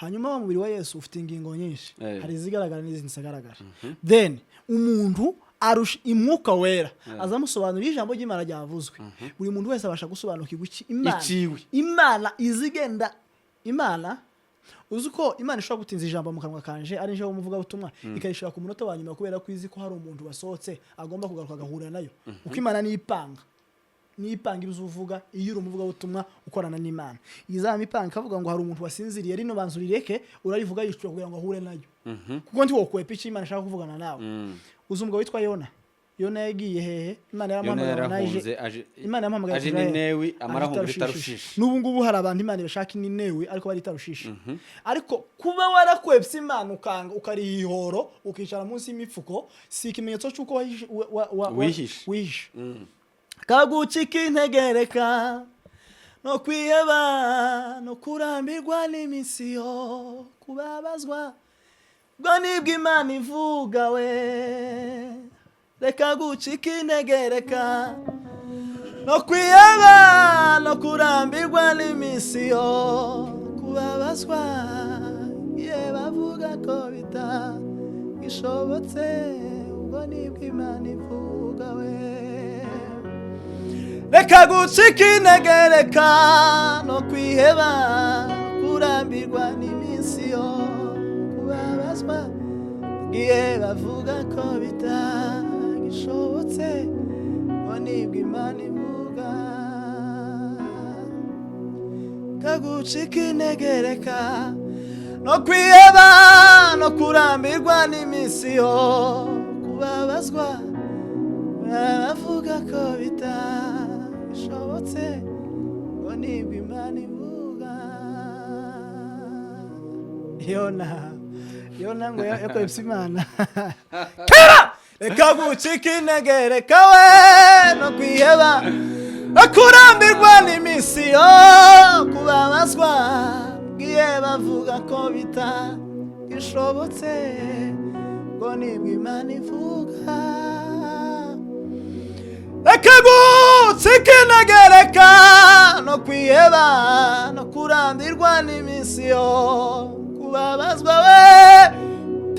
Hanyuma umubiri wa Yesu ufite ingingo nyinshi hari zigaragara n'izindi zitagaragara. Then umuntu arusha imwuka wera azamusobanurira ijambo ry'Imana ryavuzwe. Buri muntu wese abasha gusobanukirwa Imana izigenda. Imana uzuko Imana ishobora gutinza ijambo mu kanwa kanje ari nje umuvuga butumwa ikayishira ku munota wa nyuma kubera ko izi ko hari umuntu wasohotse agomba kugaruka agahura nayo. Uko Imana nipanga ibyo uvuga iyo urumuvuga butumwa ukorana n'Imana izamipanga kavuga ngo hari umuntu wasinziriye rino banzurireke urarivuga yicyo kugira ngo ahure nayo kuko ndi wokwepa iki Imana ishaka kuvugana nawe. Uzumugabo witwa Yona yagiye hehe Imana yamuhamagaye aje Ninewi amaraho muri Tarushishi. N'ubu ngubu hari abantu Imana bashaka Ninewi ariko bari Tarushishi. Ariko kuba warakwepse Imana ukanga ukarihoro ukicara munsi y'imifuko si ikimenyetso cyuko wihishe. Kagucika integereka no kwiheba no kurambirwa n'imisiyo kubabazwa bwo nibwo Imana ivuga we. Reka gucika integereka no kwiheba no kurambirwa n'imisiyo kubabazwa ye bavuga ko bitagishobotse ubwo nibwo Imana ivuga we. Reka gucika integereka no kwiheba kurambirwa n'imisiyo kubabazwa ye bavuga ko bitagishobotse ngo nibwo Imana ivuga. Kagucika integereka no kwiheba no kurambirwa n'imisiyo kubabazwa bavuga ko bitagishobotse ngo nibwo Imana ivuga. Yona ngo yakwepse Imana kera. Reka gucika integereka we no kwiheba no kurambirwa n'imisiyo kubabazwa bwiye bavuga ko bitagishobotse ngo nibwo Imana ivuga. Reka gucika integereka no kwiheba no kurambirwa n'imisiyo kubabazwa we.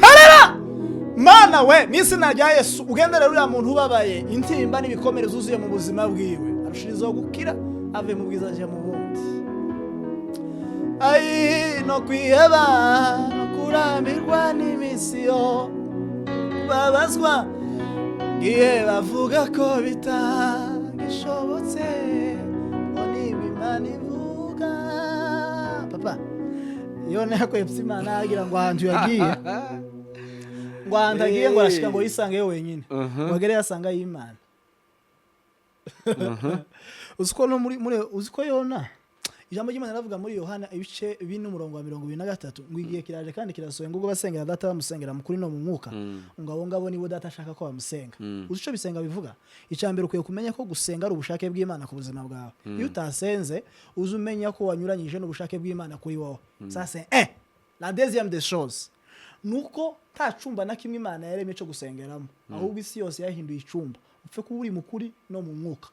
Tarera Mana we n'izina rya Yesu ugendera uriya muntu ubabaye intimba n'ibikomere zuzuye mu buzima bwiwe arushirizaho gukira ave mu bwiza aje mu bundi. ai no kwiheba no kurambirwa n'imisiyo babazwa igihe bavuga ko bitagishobotse ngo n'ibimana ivuga papa iyo nakwepse Imana agira ngo ahantu yagiye ngo ahandagiye ngo arashika ngo yisange wenyine wagere yasanga y'Imana uziko no muri uziko Yona ijambo ry'Imana ravuga muri Yohana ibice 4:23 ngo igihe kiraje kandi kirasohoye ngo basengera data bamusengera mukuri no mu mwuka ngo abo ngabo nibo data ashaka ko bamusenga uzico bisenga bivuga icambere ukwiye kumenya ko gusenga ari ubushake bw'Imana ku buzima bwawe iyo utasenze uzumenya ko wanyuranyije n'ubushake bw'Imana kuri wowe sasa la deuxième des choses nuko ta cumba na kimwe Imana yaremye cyo gusengeramo ahubwo isi yose yahinduye icumba upfe ko uri mukuri no mu mwuka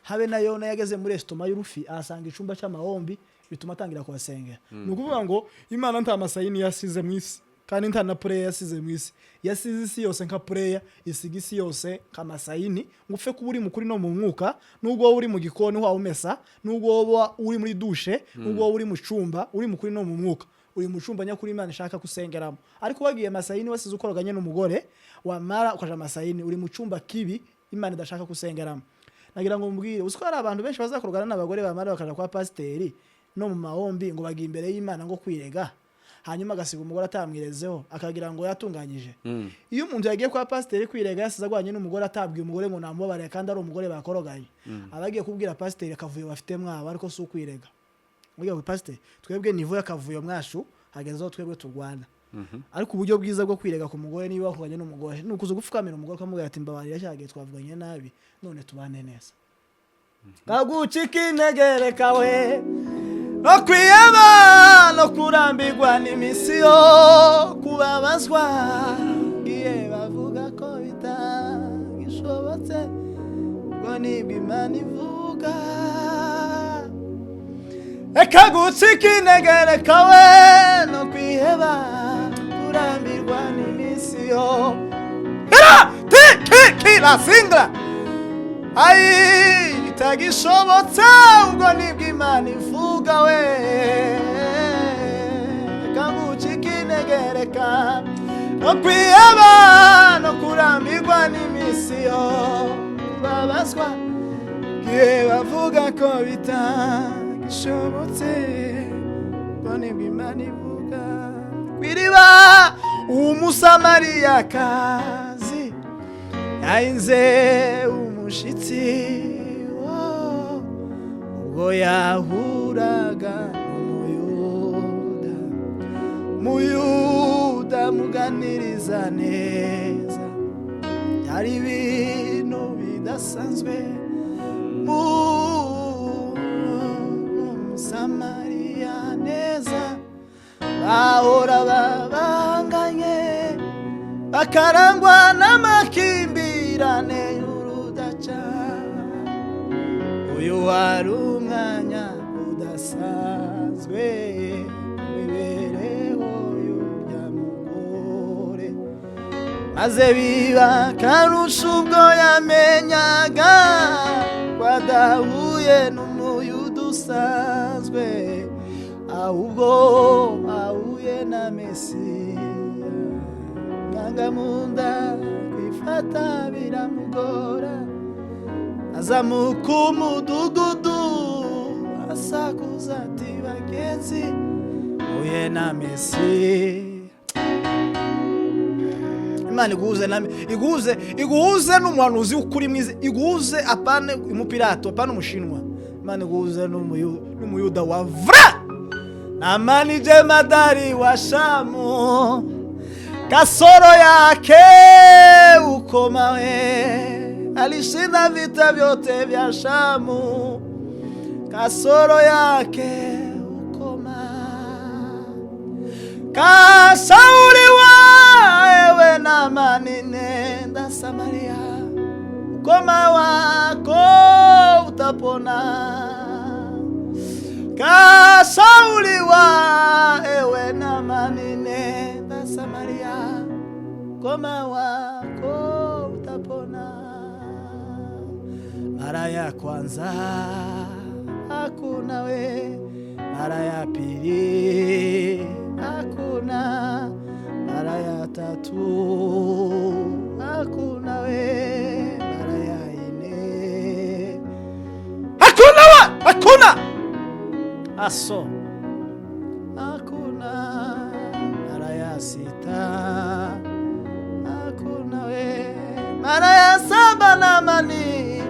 habe na Yona yageze muri estoma y'urufi asanga icumba cy'amahombi bituma atangira kubasengera nukuvuga ngo Imana nta masayini yasize mu isi kandi nta na prayer yasize mu isi yasize isi yose nka prayer isiga isi yose kamasayini ngupfe ko uri mukuri no mu mwuka nubwo uri mu gikoni wa umesa nubwo uri muri douche nubwo uri mu cumba uri mukuri no mu mwuka uri mu cumba nyakuri Imana ishaka kusengeramo ariko wagiye masayini wasize ukoroganye n'umugore wamara ukaja masayini uri mu cumba kibi Imana idashaka kusengeramo nagira ngo mbwire uziko ari abantu benshi bazakorogana n'abagore bamara bakaja kwa pasiteri no mu mahombi ngo bagiye imbere y'Imana ngo kwirega hanyuma agasiga umugore atamwirezeho akagira ngo yatunganyije iyo umuntu yagiye kwa pasiteri kwirega yasize agwanye n'umugore atabwiye umugore ngo namubare kandi ari umugore bakoroganye abagiye kubwira pasiteri akavuyo bafite mwaba ariko si ukwirega mugiye ku pasiteri twebwe nivo y'akavuyo mwashu hagezeho twebwe turwana ariko uburyo bwiza bwo kwirega ku mugore niba wakuganye n'umugore nukuzo gupfukamira umugore kamubwira ati mbabarira cyagiye twavuganye nabi none tubane neza kagucika integere kawe no kwiyaba no kurambirwa n'imisiyo kubabazwa ngiye bavuga ko bitagishobotse ngo n'Imana ivuga kagucika integere kawe no kwiheba kurambirwa n'imisiyo la singla ai bitagishobotse ubwo n'Imana ivuga we kagucika integere ka no kwiheba no kurambirwa n'imisiyo babazwa ngiye bavuga ko bitagishobotse ngo n'Imana ivuga kwiriba umusamariyakazi yainze umushitsi ubwo yahuraga n'umuyuda muganiriza neza yari ibintu bidasanzwe Samariya neza bahora babanganye bakarangwa n'amakimbirane y'urudaca uyu wari umwanya udasanzwe wibereho y'urya mugore maze biba karusha ubwo yamenyaga kwadahuye n'umuyuda usanzwe ahubwo ahuye na Mesiya ngangamunda kwifata biramugora azamuka umudugudu asakuza ati bagenzi uye na Mesiya Imana iguhuze n'umuhanuzi ukuri mwize iguhuze apane umupirato apane umushinwa Imana iguhuze n'umuyuda wa vra Namani jemadari wa Shamu kasoro yake ukomawe alishinda vita vyote vya Shamu kasoro yake ukoma kashauriwa ewe Namani nenda Samaria ukoma wako utapona kashauriwa ewe Namani nenda Samaria ukoma wako utapona mara ya kwanza hakuna we mara ya pili hakuna, mara ya tatu hakuna we, mara ya ine hakuna we, hakuna aso hakuna, mara ya sita hakuna we, mara ya saba na mani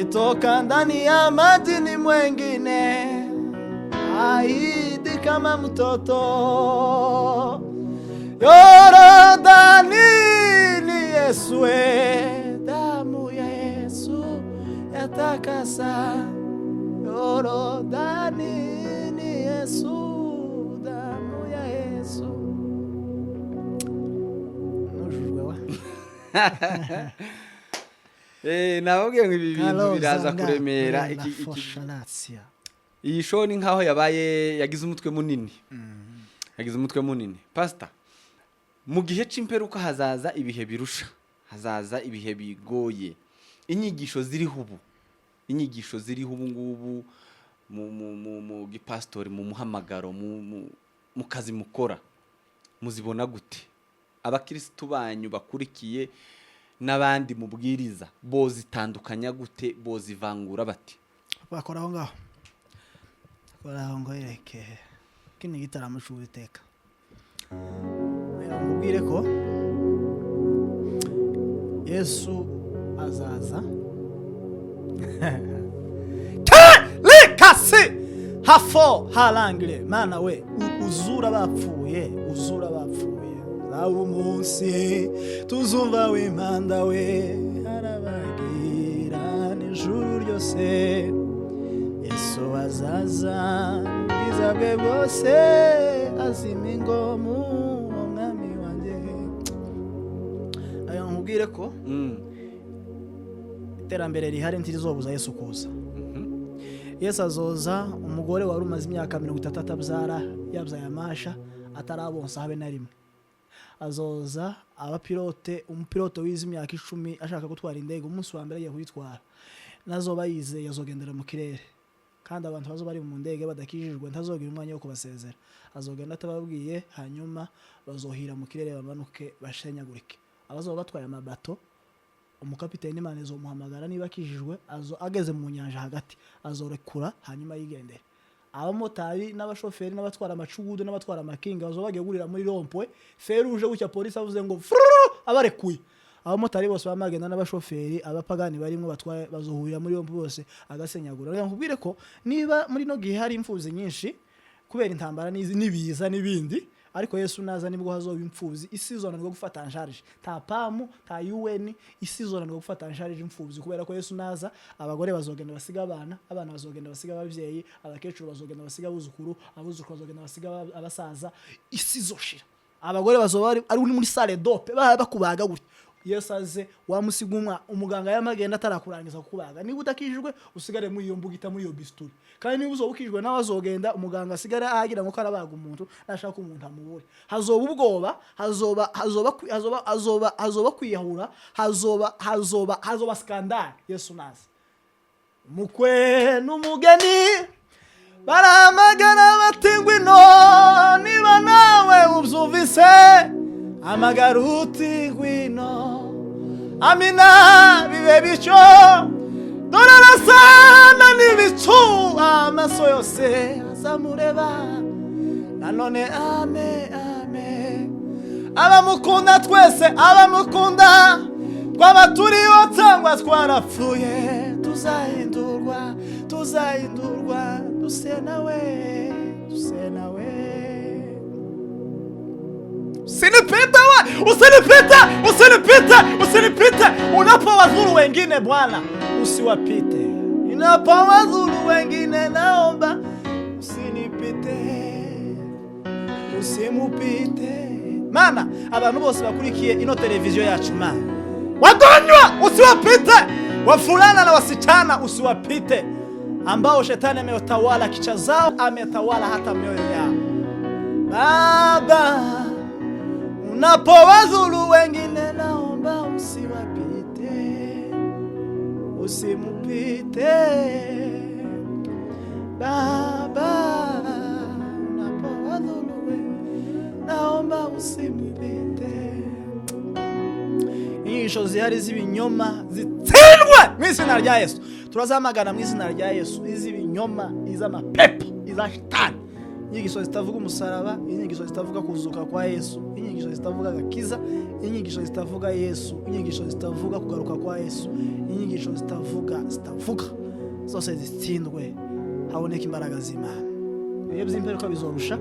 itoka ndani ya madini mwengine aidi kama mtoto. Yorodani ni Yesu we, damu ya Yesu yatakasa. Yorodani ni Yesu, damu ya Yesu. Nujujwe wa nababwiye ngo ibi bintu biraza kuremera iyi show ni nkaho yabaye yagize umutwe munini. Yagize umutwe munini. Pastor, mu gihe c'imperuka hazaza ibihe birusha, hazaza ibihe bigoye. Inyigisho ziriho ubu, inyigisho ziriho ubu ngubu mu gipastori, mu muhamagaro, mu kazi mukora, muzibona gute? Abakristo banyu bakurikiye n'abandi mubwiriza bozitandukanya gute, bozivangura bati? Bakoraho ngaho, bakoraho ngo yereke kini gitaramo cy'Uwiteka. Mubwire ko Yesu azaza kasi hafo halangire mana we uzura bapfuye, uzura bapfuye aho munsi tuzumva w'Imana we arabagira n'ijuru ryose. Yesu azaza bwiza bwe bwose azima ingomu umwami wanjye. Ayo nkubwire ko iterambere rihari ntirizobuza Yesu kuza. Yesu azoza umugore wari umaze imyaka 30 atabyara yabyaye amasha atarabonsa habe na rimwe. Azoza abapilote, umupilote wize imyaka 10 ashaka gutwara indege, umunsi wa mbere agiye kuyitwara nazoba yize yazogendera mu kirere, kandi abantu bazo bari mu ndege badakijijwe ntazogira umwanya wo kubasezera. Azogenda atababwiye, hanyuma bazohira mu kirere bamanuke bashenyagurike. Abazoba batwaye amabato, umukapiteni Imana izomuhamagara niba akijijwe, ageze mu nyanja hagati azorekura hanyuma yigendere. Abamotari n'abashoferi n'abatwara amacugudu n'abatwara amakinga bazoba bagiye gurira muri rompwe, feruje gucya polisi avuze ngo abarekuye. Abamotari bose bamagenda n'abashoferi, abapagani barimo batwaye bazohurira muri rompwe bose agasenyagura. Rero nkubwire ko niba muri no gihe hari imfuzi nyinshi kubera intambara nibiza n'ibindi, ariko Yesu naza nibwo hazoba imfuzi. Isi zonanirwa gufata ansharge, ta pamu ta UN, isi zonanirwa gufata ansharge imfuzi kubera ko Yesu naza. Abagore bazogenda basiga abana, abana bazogenda basiga abavyeyi, abakecuru bazogenda basiga abuzukuru, abuzukuru bazogenda basiga abasaza. Isi zoshira, abagore bazoba ari muri salle dope bakubaga gutya. Yesu aze wamusigumwa umuganga yamagenda atarakurangiza kukubaga. Niba utakijijwe usigare muri iyo mbugita, muri iyo bisturi. Kandi niba uzobukijwe nawe azogenda umuganga asigara agira ngo karabaga umuntu nashaka umuntu amubure. Hazoba ubwoba, hazoba kwiyahura, hazoba skandal. Yesu naza. Mukwe n'umugeni baramagana batingwino, niba nawe ubyumvise amagaruti gwino. Amina bibe bicho dorara sana nibicu amaso yose azamureba nanone. Ame ame abamukunda twese, abamukunda twabaturiho cyangwa twarapfuye, tuzahindurwa duse nawe. Usinipite unapowazuru wengine Bwana, usiwapite. Unapowazuru wengine naomba usinipite, usimupite. Mana abantu bose bakurikiye ino televiziyo yacu, mana wadonywa usiwapite, wafulana na wasichana usiwapite, ambao shetani ametawala kichwa zao, ametawala hata mioyo yao. Baba, unapowazuru wengine naomba usiwapite, usimupite. Baba inyigisho zihari z'ibinyoma zitsindwe mu izina rya Yesu. Turazamagana mu izina rya Yesu iz'ibinyoma, iz'amapepo, iza shitani, inyigisho zitavuga umusaraba, inyigisho zitavuga kuzuka kwa Yesu, inyigisho zitavuga agakiza, inyigisho zitavuga Yesu, inyigisho zitavuga kugaruka kwa Yesu, inyigisho zitavuga zose zitsindwe, haboneka imbaraga z'Imana. Ibihe by'imperuka bizorusha,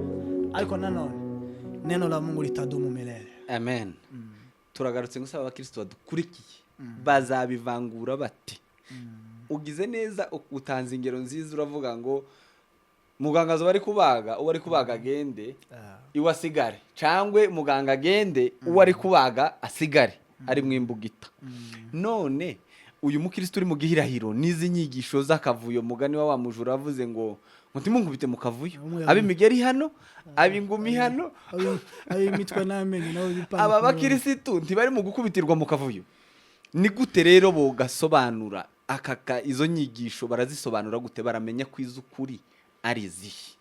ariko nanone neno la Mungu litadumu milele. Amen. Turagarutse gusaba abakristo badukurikiye bazabivangura bati. Ugize neza utanze ingero nziza, uravuga ngo muganga zo bari kubaga, uwo ari kubaga agende iwasigare, cangwe muganga agende uwo ari kubaga asigare ari mwimbugita. None uyu mukristo uri mu gihirahiro nizi nyigisho z'akavuyo, mugani wa mujura avuze ngo mutimungubite mu kavuyo, abimigeri hano, abingumi hano, abimitwe n'amenyo nabo bipanga. Aba bakirisitu ntibari mu gukubitirwa mu kavuyo. Ni gute rero bo gasobanura izo nyigisho barazisobanura gute, baramenya ko izukuri ari izihe?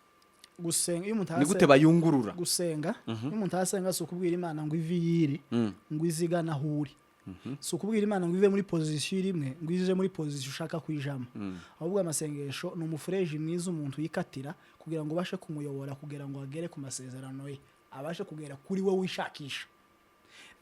Gusenga iyo umuntu ni gute bayungurura gusenga? Iyo umuntu asenga si ukubwira Imana ngo ivi yiri ngo izigana huri, si ukubwira Imana ngo ive muri position imwe ngo ize muri position ushaka kwijama. Ahubwo amasengesho ni umufureji mwiza umuntu yikatira kugira ngo bashe kumuyobora, kugira ngo agere ku masezerano ye, abashe kugera kuri we wishakisha.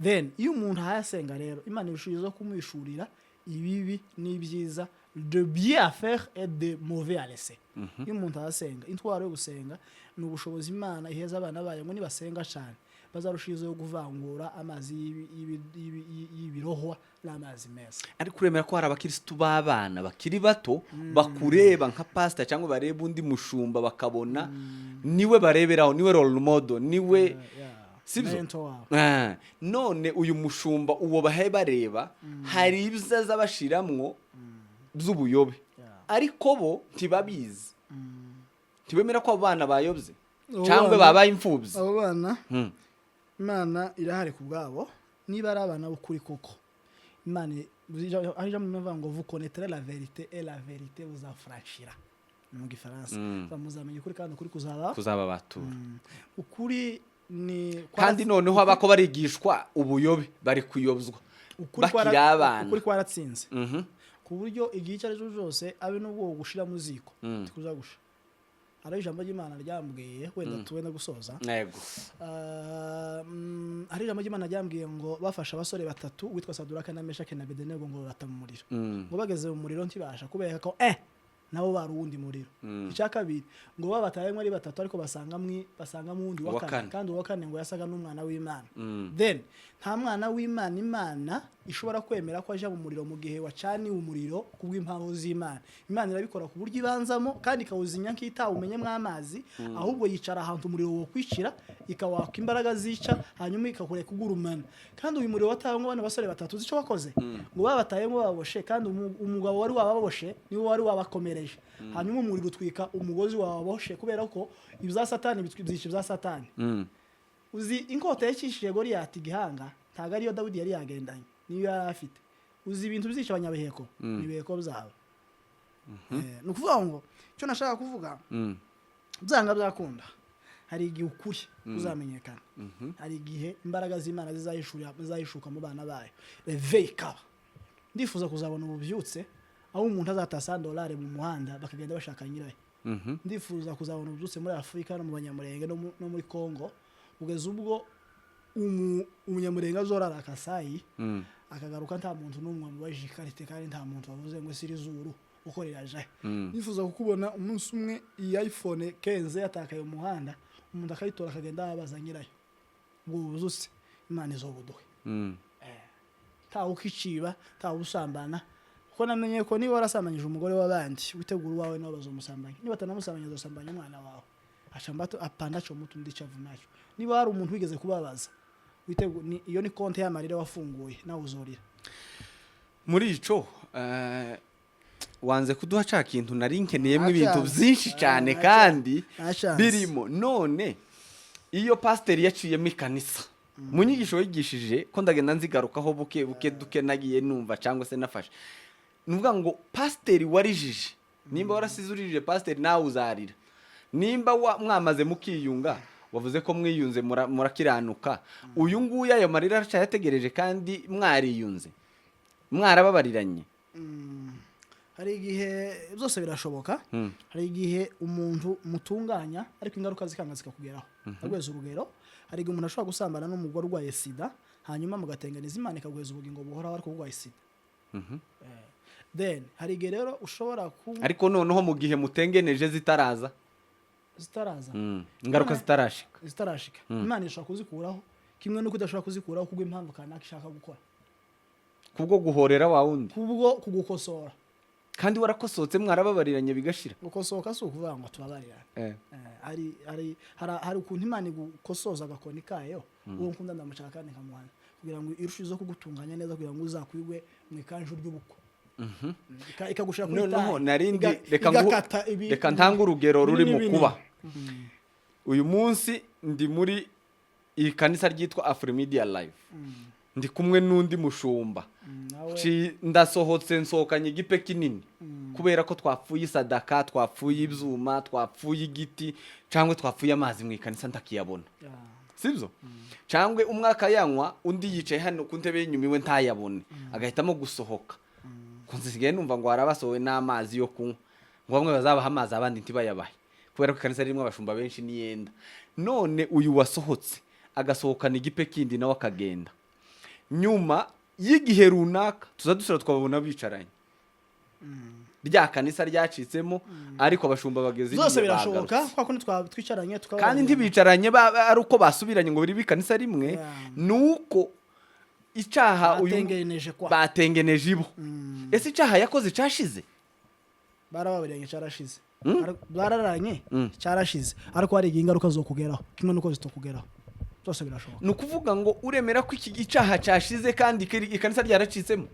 Then iyo umuntu ahasenga rero, Imana irushijeho kumwishurira ibibi n'ibyiza, de bien à faire et de mauvais à laisser. Iyo umuntu ahasenga, intwaro yo gusenga ni ubushobozi Imana iheza abana bayo ngo nibasenga cyane bazarushijeho kuvangura amazi y'ibirohwa n'amazi meza. Ari kuremera ko hari abakirisitu b'abana bakiri bato bakureba nka pastor cyangwa bareba undi mushumba bakabona niwe bareberaho, niwe role model, niwe sibyo. None uyu mushumba uwo bahe bareba hari ibyaza bashiramwo z'ubuyobe, ariko bo ntibabizi, ntibemera ko abana bayobye cyangwa babaye imfubyi. Abo bana Imana irahari ku bwabo, niba ari abana b'ukuri koko. Imana ari jamwe mva ngo vous connaîtrez la vérité et la vérité vous affranchira mu gifaransa. Bamuzamenye ukuri kandi ukuri kuzaba batura. Ukuri ni kandi noneho abako barigishwa ubuyobe bari kuyobzwa bakiri abana. Ukuri kwaratsinze ku buryo igihe icyo ari cyo cyose abe n'ubwo gushira mu ziko tukuza gusha. Ari ijambo ry'Imana ryambwiye wenda tuwenda gusoza. Yego. Ari ijambo ry'Imana ryambwiye ngo bafasha abasore batatu witwa Saduraka na Meshake na Abedenego ngo batamumuriro. Ngo bageze mu muriro ntibasha kubera ko nabo barundi muriro. Icyakabiri ngo babataye ari batatu ariko basanga mundi wa kane, kandi uwa kane ngo yasaga n'umwana w'Imana. Then nta mwana w'Imana Imana ishobora kwemera ko aje mu muriro mu gihe wacani umuriro kubw'impamvu z'Imana. Imana irabikora ku buryo ibanzamo kandi ikawuzinya nk'itaha umenyemo amazi, ahubwo yicara ahantu umuriro wo kwicira ikawaka imbaraga zica, hanyuma ikakure kugurumana. Kandi uyu muriro wataye ngo bane basore batatu zico bakoze ngo babataye ngo baboshe, kandi umugabo wari wababoshe niwe wari wabakomereje. Hanyuma umuriro utwika umugozi wababoshe kubera ko ibya Satani bitwibyica ibya Satani. Uzi inkota yakishije Goliath igihanga ntago ariyo Dawidi yari yagendanye, niyo yari afite. Uzi ibintu bizisha abanyabeheko nibeheko byabo. Nukuvuga ngo cyo nashaka kuvuga byanga byakunda, hari igihe ukuri uzamenyekana, hari igihe imbaraga z'Imana zizayishuka mu bana bayo. Reveka ndifuza kuzabona ububyutse aho umuntu azatasa $100 mu muhanda bakagenda bashaka nyirayo. Ndifuza kuzabona ububyutse muri Afrika no mu Banyamurenge no muri Kongo, ugeze ubwo umunyamurenge azorara akasayi akagaruka nta muntu n'umwe mubajije ikarite, kandi nta muntu wavuze ngo siri zuru uko riraje. Nifuza kukubona umunsi umwe iyi iPhone 15 yatakaye mu muhanda, umuntu akayitora akagenda abaza nyirayo. Ubwo buzuse Imana izobuduhe. Ta ukiciba, ta usambana. Ko namenye ko niba warasambanyije umugore w'abandi witegura wawe no bazomusambanya. Niba atanamusambanya azosambanya umwana wawe. Achambato apandacho mutu ndichavu nacho. Niba hari umuntu wigeze kubabaza iyo ni konte y'amarira wafunguye nawe uzorira. Muri ico wanze kuduha ca kintu nari nkeneyemo ibintu byinshi cyane kandi birimo. None iyo pastor yaciyemo ikanisa mu nyigisho yigishije ko ndagenda nzigarukaho buke duke nagiye numva cyangwa se nafashe, nuvuga ngo pastor warijije, nimba warasizuririje pastor nawe uzarira. Nimba mwamaze mukiyunga wavuze ko mwiyunze murakiranuka uyu nguyu ayo marira aracayategereje kandi mwariyunze mwarababariranye. hari igihe byose birashoboka. hari igihe umuntu mutunganya ariko ingaruka zikanga zikakugeraho. Agweza urugero, hari igihe umuntu ashobora gusambana n'umugore urwaye sida hanyuma mugatenganiza Imana ikagweza ubugingo buhoraho ariko urwaye sida. Then hari igihe rero ushobora ariko noneho mu gihe mutengeneje zitaraza ingaruka zitarashika Imana ishobora kuzikuraho kimwe nuko idashobora kuzikuraho kubwo impamvu kanaka ishaka gukora, kubwo guhorera wa wundi, kubwo kugukosora. kandi warakosotse mwarababariranye bigashira. Gukosoka si ukuvuga ngo tubabarirane. hari ukuntu Imana igukosoza agakoni kayo uwo nkunda ndamushaka kandi nkamuhana kugira ngo irushize kugutunganya neza kugira ngo uzakwigwe mu ikanju ry'ubukwe. Ikagushira kuri noneho narindi reka ntanga urugero ruri mu kuba. Uyu munsi ndi muri iyi kanisa ryitwa Afrimedia Live, ndi kumwe n'undi mushumba, ndasohotse nsohokanye igipe kinini kubera ko twapfuye sadaka, twapfuye ibyuma, twapfuye igiti cyangwa twapfuye amazi mu ikanisa ntakiyabona, sibyo? Cyangwa umwaka yanywa undi yicaye hano ku ntebe y'inyuma iwe ntayabone agahitamo gusohoka. Kunzisigaye numva ngo harabasohowe n'amazi yo kunywa, ngo bamwe bazabaha amazi abandi ntibayabahe kubera ko ikanisa ririmo abashumba benshi n'iyenda. None uyu wasohotse agasohokana igipe kindi nawe akagenda, nyuma y'igihe runaka tuzadusura twababona bicaranye, rya kanisa ryacitsemo ariko abashumba bageze igihe zose birashoboka kwa kundi twicaranye kandi ntibicaranye ari uko basubiranye ngo biri bikanisa rimwe, nuko icyaha uyu batengeneje ibo. Ese icyaha yakoze cyashize? Barababaranye cyarashize. Bararanye cyarashize ariko hari ingaruka zo kugeraho kimwe nuko zitokugeraho. Byose birashoboka. Nukuvuga ngo uremera ko iki icyaha cyashize kandi ikanisa ryaracitsemo?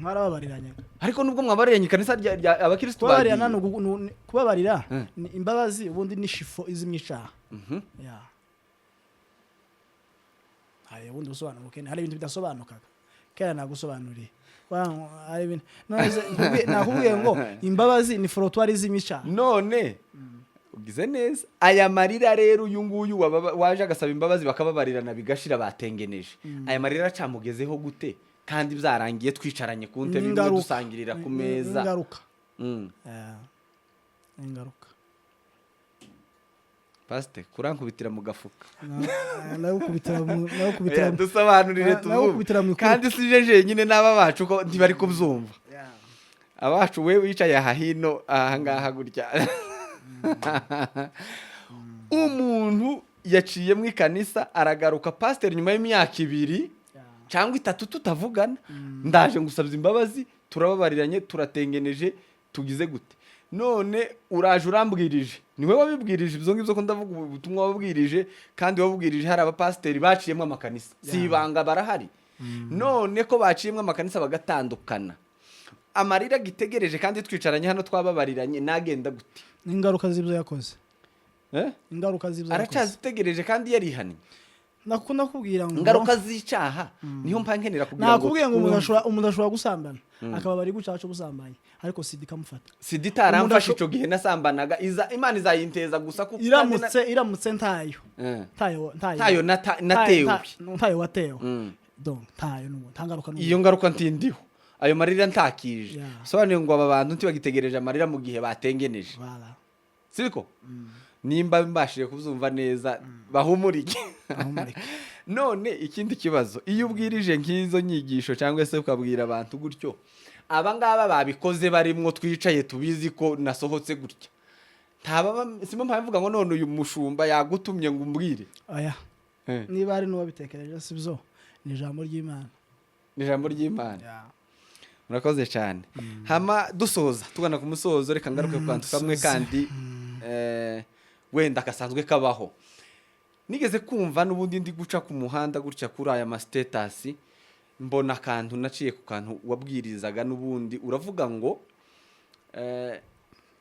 Mwarababariranye. Ariko nubwo mwabariranye ikanisa abakristo bagiye kubabarira imbabazi ubundi ni shifo izimyicaha. Hari ubundi busobanuke, hari ibintu bidasobanukaga kera nagusobanuriye. Hari ibintu nakubwiye ngo imbabazi ni forotwari z'imicaha. None ugize neza aya marira rero uyu nguyu waje agasaba imbabazi bakababarirana bigashira batengeneje, aya marira acamugezeho gute kandi byarangiye twicaranye ku ntebe imwe dusangirira ku meza? Ingaruka Pastor kurankubitira mu gafuka nawe dusobanurire tuvuge kandi sijeje nyine n'aba bacu ko ntibari kubyumva. Abacu we wicaye aha hino aha ngaha gutya umuntu yaciye mu ikanisa aragaruka, pastor nyuma y'imyaka 2 cyangwa 3 tutavugana, ndaje ngusabye imbabazi, turababariranye, turatengeneje, tugize gute? None uraje urambwirije, niwe wabibwirije ibyo ngibyo ko ndavuga ubutumwa wabwirije, kandi wabubwirije hari abapasiteri baciyemo amakanisa, si ibanga barahari. None ko baciyemo amakanisa bagatandukana, amarira gitegereje kandi twicaranye hano twababariranye, nagenda gute? Ingaruka z'ibyo yakoze. Ingaruka z'ibyo yakoze aracazitegereje kandi yarihannye. Nakunda kubwira ngo ingaruka z'icyaha niyo mpankenera kugira ngo nakubwiye ngo umuntu ashobora gusambana akaba bari gucaca ubusambanye ariko sida ikamufata. Sida itaramfasha ico gihe nasambanaga, Imana izayinteza gusa kuko iramutse ntayo watewe donc ntayo n'ubu ntangaruka n'ubu. Iyo ngaruka ntindiho, ayo marira ntakije sobanure ngo aba bantu ntibagitegereje amarira mu gihe batengeneje. Siko nimba mbashije kubyumva neza bahumurike. None ikindi kibazo, iyo ubwirije nk'izo nyigisho cyangwa se ukabwira abantu gutyo, aba ngaba babikoze barimwo twicaye tubizi ko nasohotse gutya, simo mpavuga ngo none uyu mushumba yagutumye ngo umbwire. Aya niba ari n'uwabitekereje sibyo, ni ijambo ry'Imana. Ni ijambo ry'Imana. Murakoze cyane. Hama dusoza tugana ku musozo, reka ngaruke ku kantu kamwe kandi wenda kasanzwe kabaho. Nigeze kumva n'ubundi ndi guca ku muhanda gutya kuri aya ma status, mbona kantu naciye ku kantu wabwirizaga n'ubundi uravuga ngo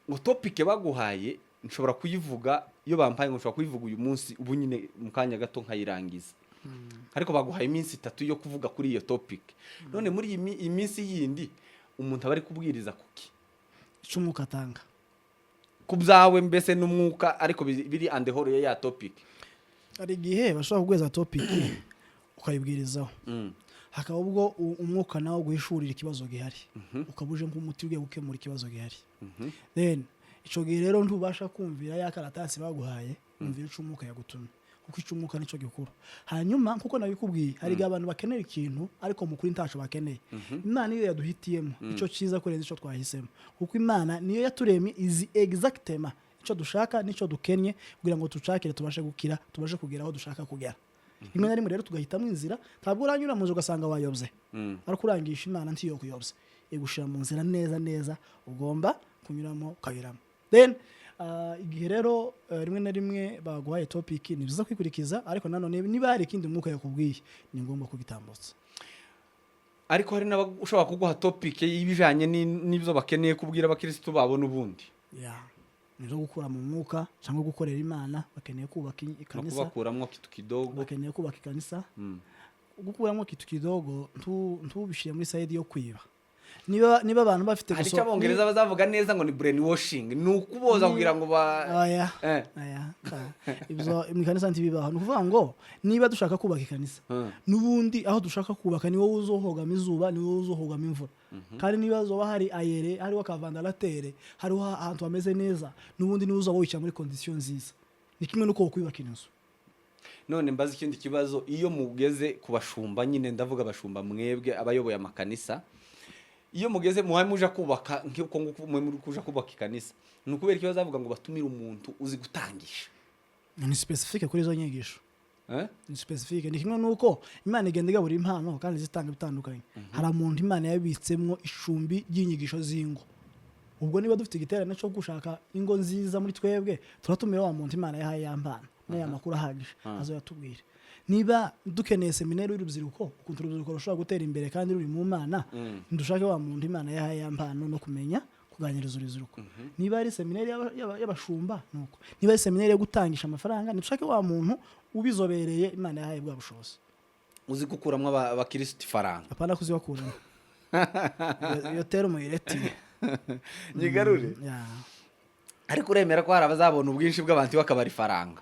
ngo topic baguhaye nshobora kuyivuga iyo bampaye ngo nshobora kuyivuga uyu munsi ubu nyine mu kanya gato nkayirangiza, ariko baguhaye iminsi 3 yo kuvuga kuri iyo topic. None muri iyi minsi yindi umuntu abari kubwiriza kuki cy'umwuka atanga kubzawe mbese n'umwuka ariko biri andehoro ya topic. hari igihe bashobora kugweza topic ukayibwirizaho hakaba ubwo umwuka nawo guhishurira ikibazo gihari ukabuje nk'umuti ugiye gukemura ikibazo gihari then ico gihe rero ntubasha kumvira ya karatasi baguhaye umvira ico umwuka yagutumye kuko ico umwuka nico gikuru hanyuma nkuko nabikubwiye hari abantu bakenera ikintu ariko mukuri ntaco bakeneye Imana iyo yaduhitiyemo ico ciza kurenza ico twahisemo kuko Imana niyo yaturemye izi exactement ico dushaka nico dukenye kugira ngo tucakire tubashe gukira tubashe kugera aho dushaka kugera rimwe na rimwe rero tugahitamo inzira ntabwo uranyura mu nzu ugasanga wayobye ariko urangisha Imana ntiyo kuyobya igushira mu nzira neza ugomba kunyuramo ukayiramo then igihe rero rimwe na rimwe baguhaye topic ni byiza kwikurikiza ariko nanone niba hari ikindi mwuka yakubwiye ni ngombwa kubitambutsa ariko hari n'abashobora kuguha topic y'ibijanye n'ibyo bakeneye kubwira abakristo babo n'ubundi nizo gukura mu mwuka cyangwa gukorera Imana bakeneye kubaka ikanisa kubakuramwo kitu kidogo bakeneye kubaka ikanisa gukuramwo kitu kidogo ntubishire muri side yo kwiba niba abantu bafite guso ari cyabongereza bazavuga neza ngo ni brainwashing ni ukuboza kugira ngo aya ibyo ikanisa ntibibaho ni kuvuga ngo niba dushaka kubaka ikanisa nubundi aho dushaka kubaka ni wowe uzohogama izuba ni wowe uzohogama imvura kandi niba zoba hari ayere hari wakavandalatere hari ahantu hameze neza nubundi ni uzo wica muri condition nziza ni kimwe nuko kwibaka inzu none mbaza ikindi kibazo iyo mugeze kubashumba nyine ndavuga abashumba mwebwe abayoboye amakanisa iyo mugeze muhaye muja kubaka nk'uko muri kuja kubaka ikanisa nukubera ikibazo avuga ngo batumire umuntu uzi gutangisha ni specific kuri zo nyigisho ni specific ni kimwe nuko Imana igenda igabura impano kandi zitanga bitandukanye hari umuntu Imana yabitsemwo icumbi ry'inyigisho zingo ubwo niba dufite igiterane cyo gushaka ingo nziza muri twebwe turatumira wa muntu Imana yahaye yampana n'aya makuru ahagije azo yatubwira niba dukeneye seminari y'urubyiruko ukuntu urubyiruko rushobora gutera imbere kandi ruri mu Mana ndushake wa muntu Imana yahaye yampano no kumenya kuganiriza urubyiruko niba ari seminari y'abashumba nuko niba ari seminari yo gutangisha amafaranga ndushake wa muntu ubizobereye Imana yahaye bwa bushobozi uzi gukuramwe abakristo faranga apana kuzibakuramo iyo tero muyireti nyigarure ariko uremera ko hari abazabona ubwinshi bw'abantu bakabari faranga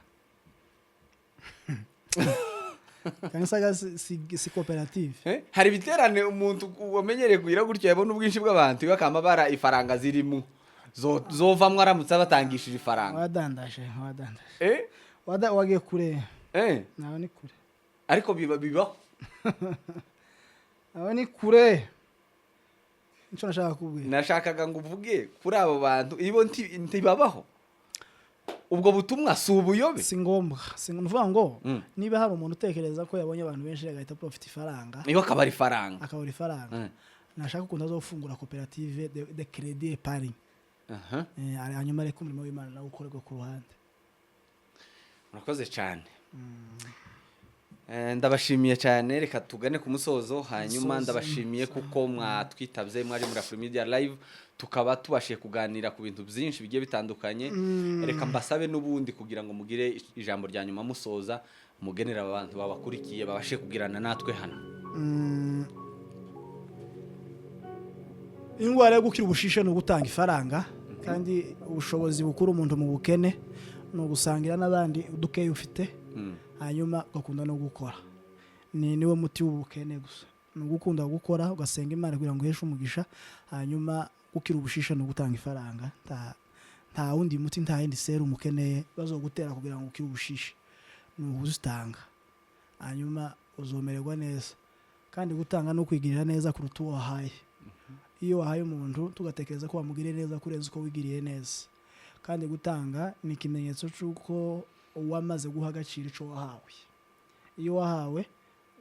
kanisa si cooperative hari biterane umuntu wamenyereye kugira gutyo yabona ubwinshi bw'abantu bakamabara ifaranga zirimo zovamwe aramutse batangishije ifaranga wadandashe wagiye kure nawe ni kure ariko bibaho nawe ni kure nicyo nashaka kubwira nashakaga ngo uvuge kuri abo bantu ibo ntibabaho ubwo butumwa si ubuyobe si ngombwa nuvuga ngo niba hari umuntu utekereza ko yabonye abantu benshi agahita profit ifaranga niyo akabari ifaranga nashaka ukunda zo gufungura cooperative de crédit épargne hanyuma reka umurimo w'Imana nawe ukorerwa ku ruhande murakoze cyane ndabashimiye cyane reka tugane ku musozo hanyuma ndabashimiye kuko mwatwitabye mwaje muri Afrimedia Live tukaba tubashiye kuganira ku bintu byinshi bigiye bitandukanye reka mbasabe n'ubundi kugira ngo mugire ijambo rya nyuma musoza mugenera abantu babakurikiye babashe kugirana natwe hano ingwara yo gukira ubushishe no gutanga ifaranga kandi ubushobozi bukuru umuntu mu bukene no gusangira n'abandi udukeye ufite hanyuma ugakunda no gukora niwe muti w'ubukene gusa no gukunda gukora ugasenga Imana kugira ngo iheshe umugisha hanyuma gukira ubushishe no gutanga ifaranga nta wundi muti nta yindi serum ukeneye bazogutera kugira ngo ukire ubushishe no uzitanga hanyuma uzomererwa neza kandi gutanga no kwigirira neza kuruta uwo wahaye iyo wahaye umuntu tugatekereza ko wamugiriye neza kurenza uko wigiriye neza kandi gutanga ni ikimenyetso cy'uko wamaze guha agaciro ico wahawe iyo wahawe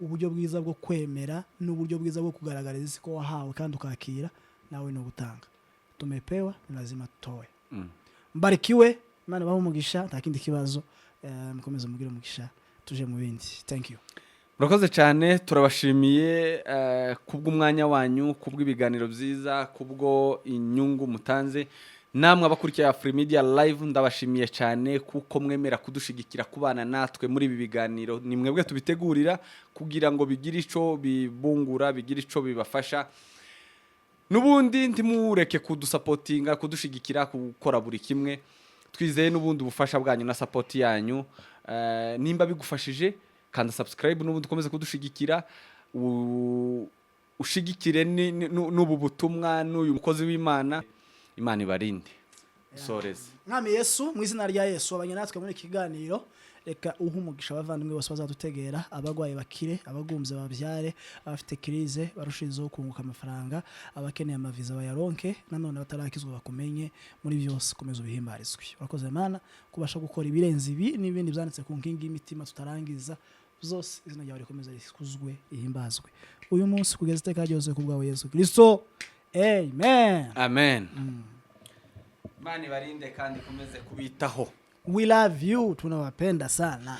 uburyo bwiza bwo kwemera n'uburyo bwiza bwo kugaragariza isi ko wahawe kandi ukakira nawe no gutanga tumepewa ni lazima tutoe mbarikiwe Imana baho umugisha nta kindi kibazo mukomeze mugire umugisha tuje mu bindi thank you murakoze cyane turabashimiye kubw'umwanya wanyu kubw'ibiganiro byiza kubwo inyungu mutanze namwe abakurikiye Afrimedia Live ndabashimiye cyane kuko mwemera kudushigikira kubana natwe muri ibi biganiro ni mwebwe tubitegurira kugira ngo bigire ico bibungura bigire ico bibafasha nubundi ntimureke kudusupportinga kudushigikira gukora buri kimwe twizeye n'ubundi ubufasha bwanyu na support yanyu. Nimba bigufashije kanda subscribe n'ubundi ukomeze kudushigikira, ushigikire n'ubu butumwa n'uyu mukozi w'Imana. Imana ibarinde. Soreze. Mwami Yesu, mu izina rya Yesu abanye natwe muri kiganiro, reka umugisha abavandimwe bose bazadutegera, abagwaye bakire, abagumze babyare, abafite krize barushizeho kunguka amafaranga, abakeneye amaviza bayaronke, nanone batarakizwa bakumenye, muri byose komeza ubihimbarizwe. Urakoze Mana kubasha gukora ibirenze ibi n'ibindi byanditse ku nkingi y'imitima tutarangiza, zose izina ryawe rikomeza rikuzwe ihimbazwe uyu munsi kugeza iteka ryose ku bwawe Yesu Kristo. Amen. Amen. Imana ibarinde kandi ikomeze kubitaho. We love you, tunawapenda sana.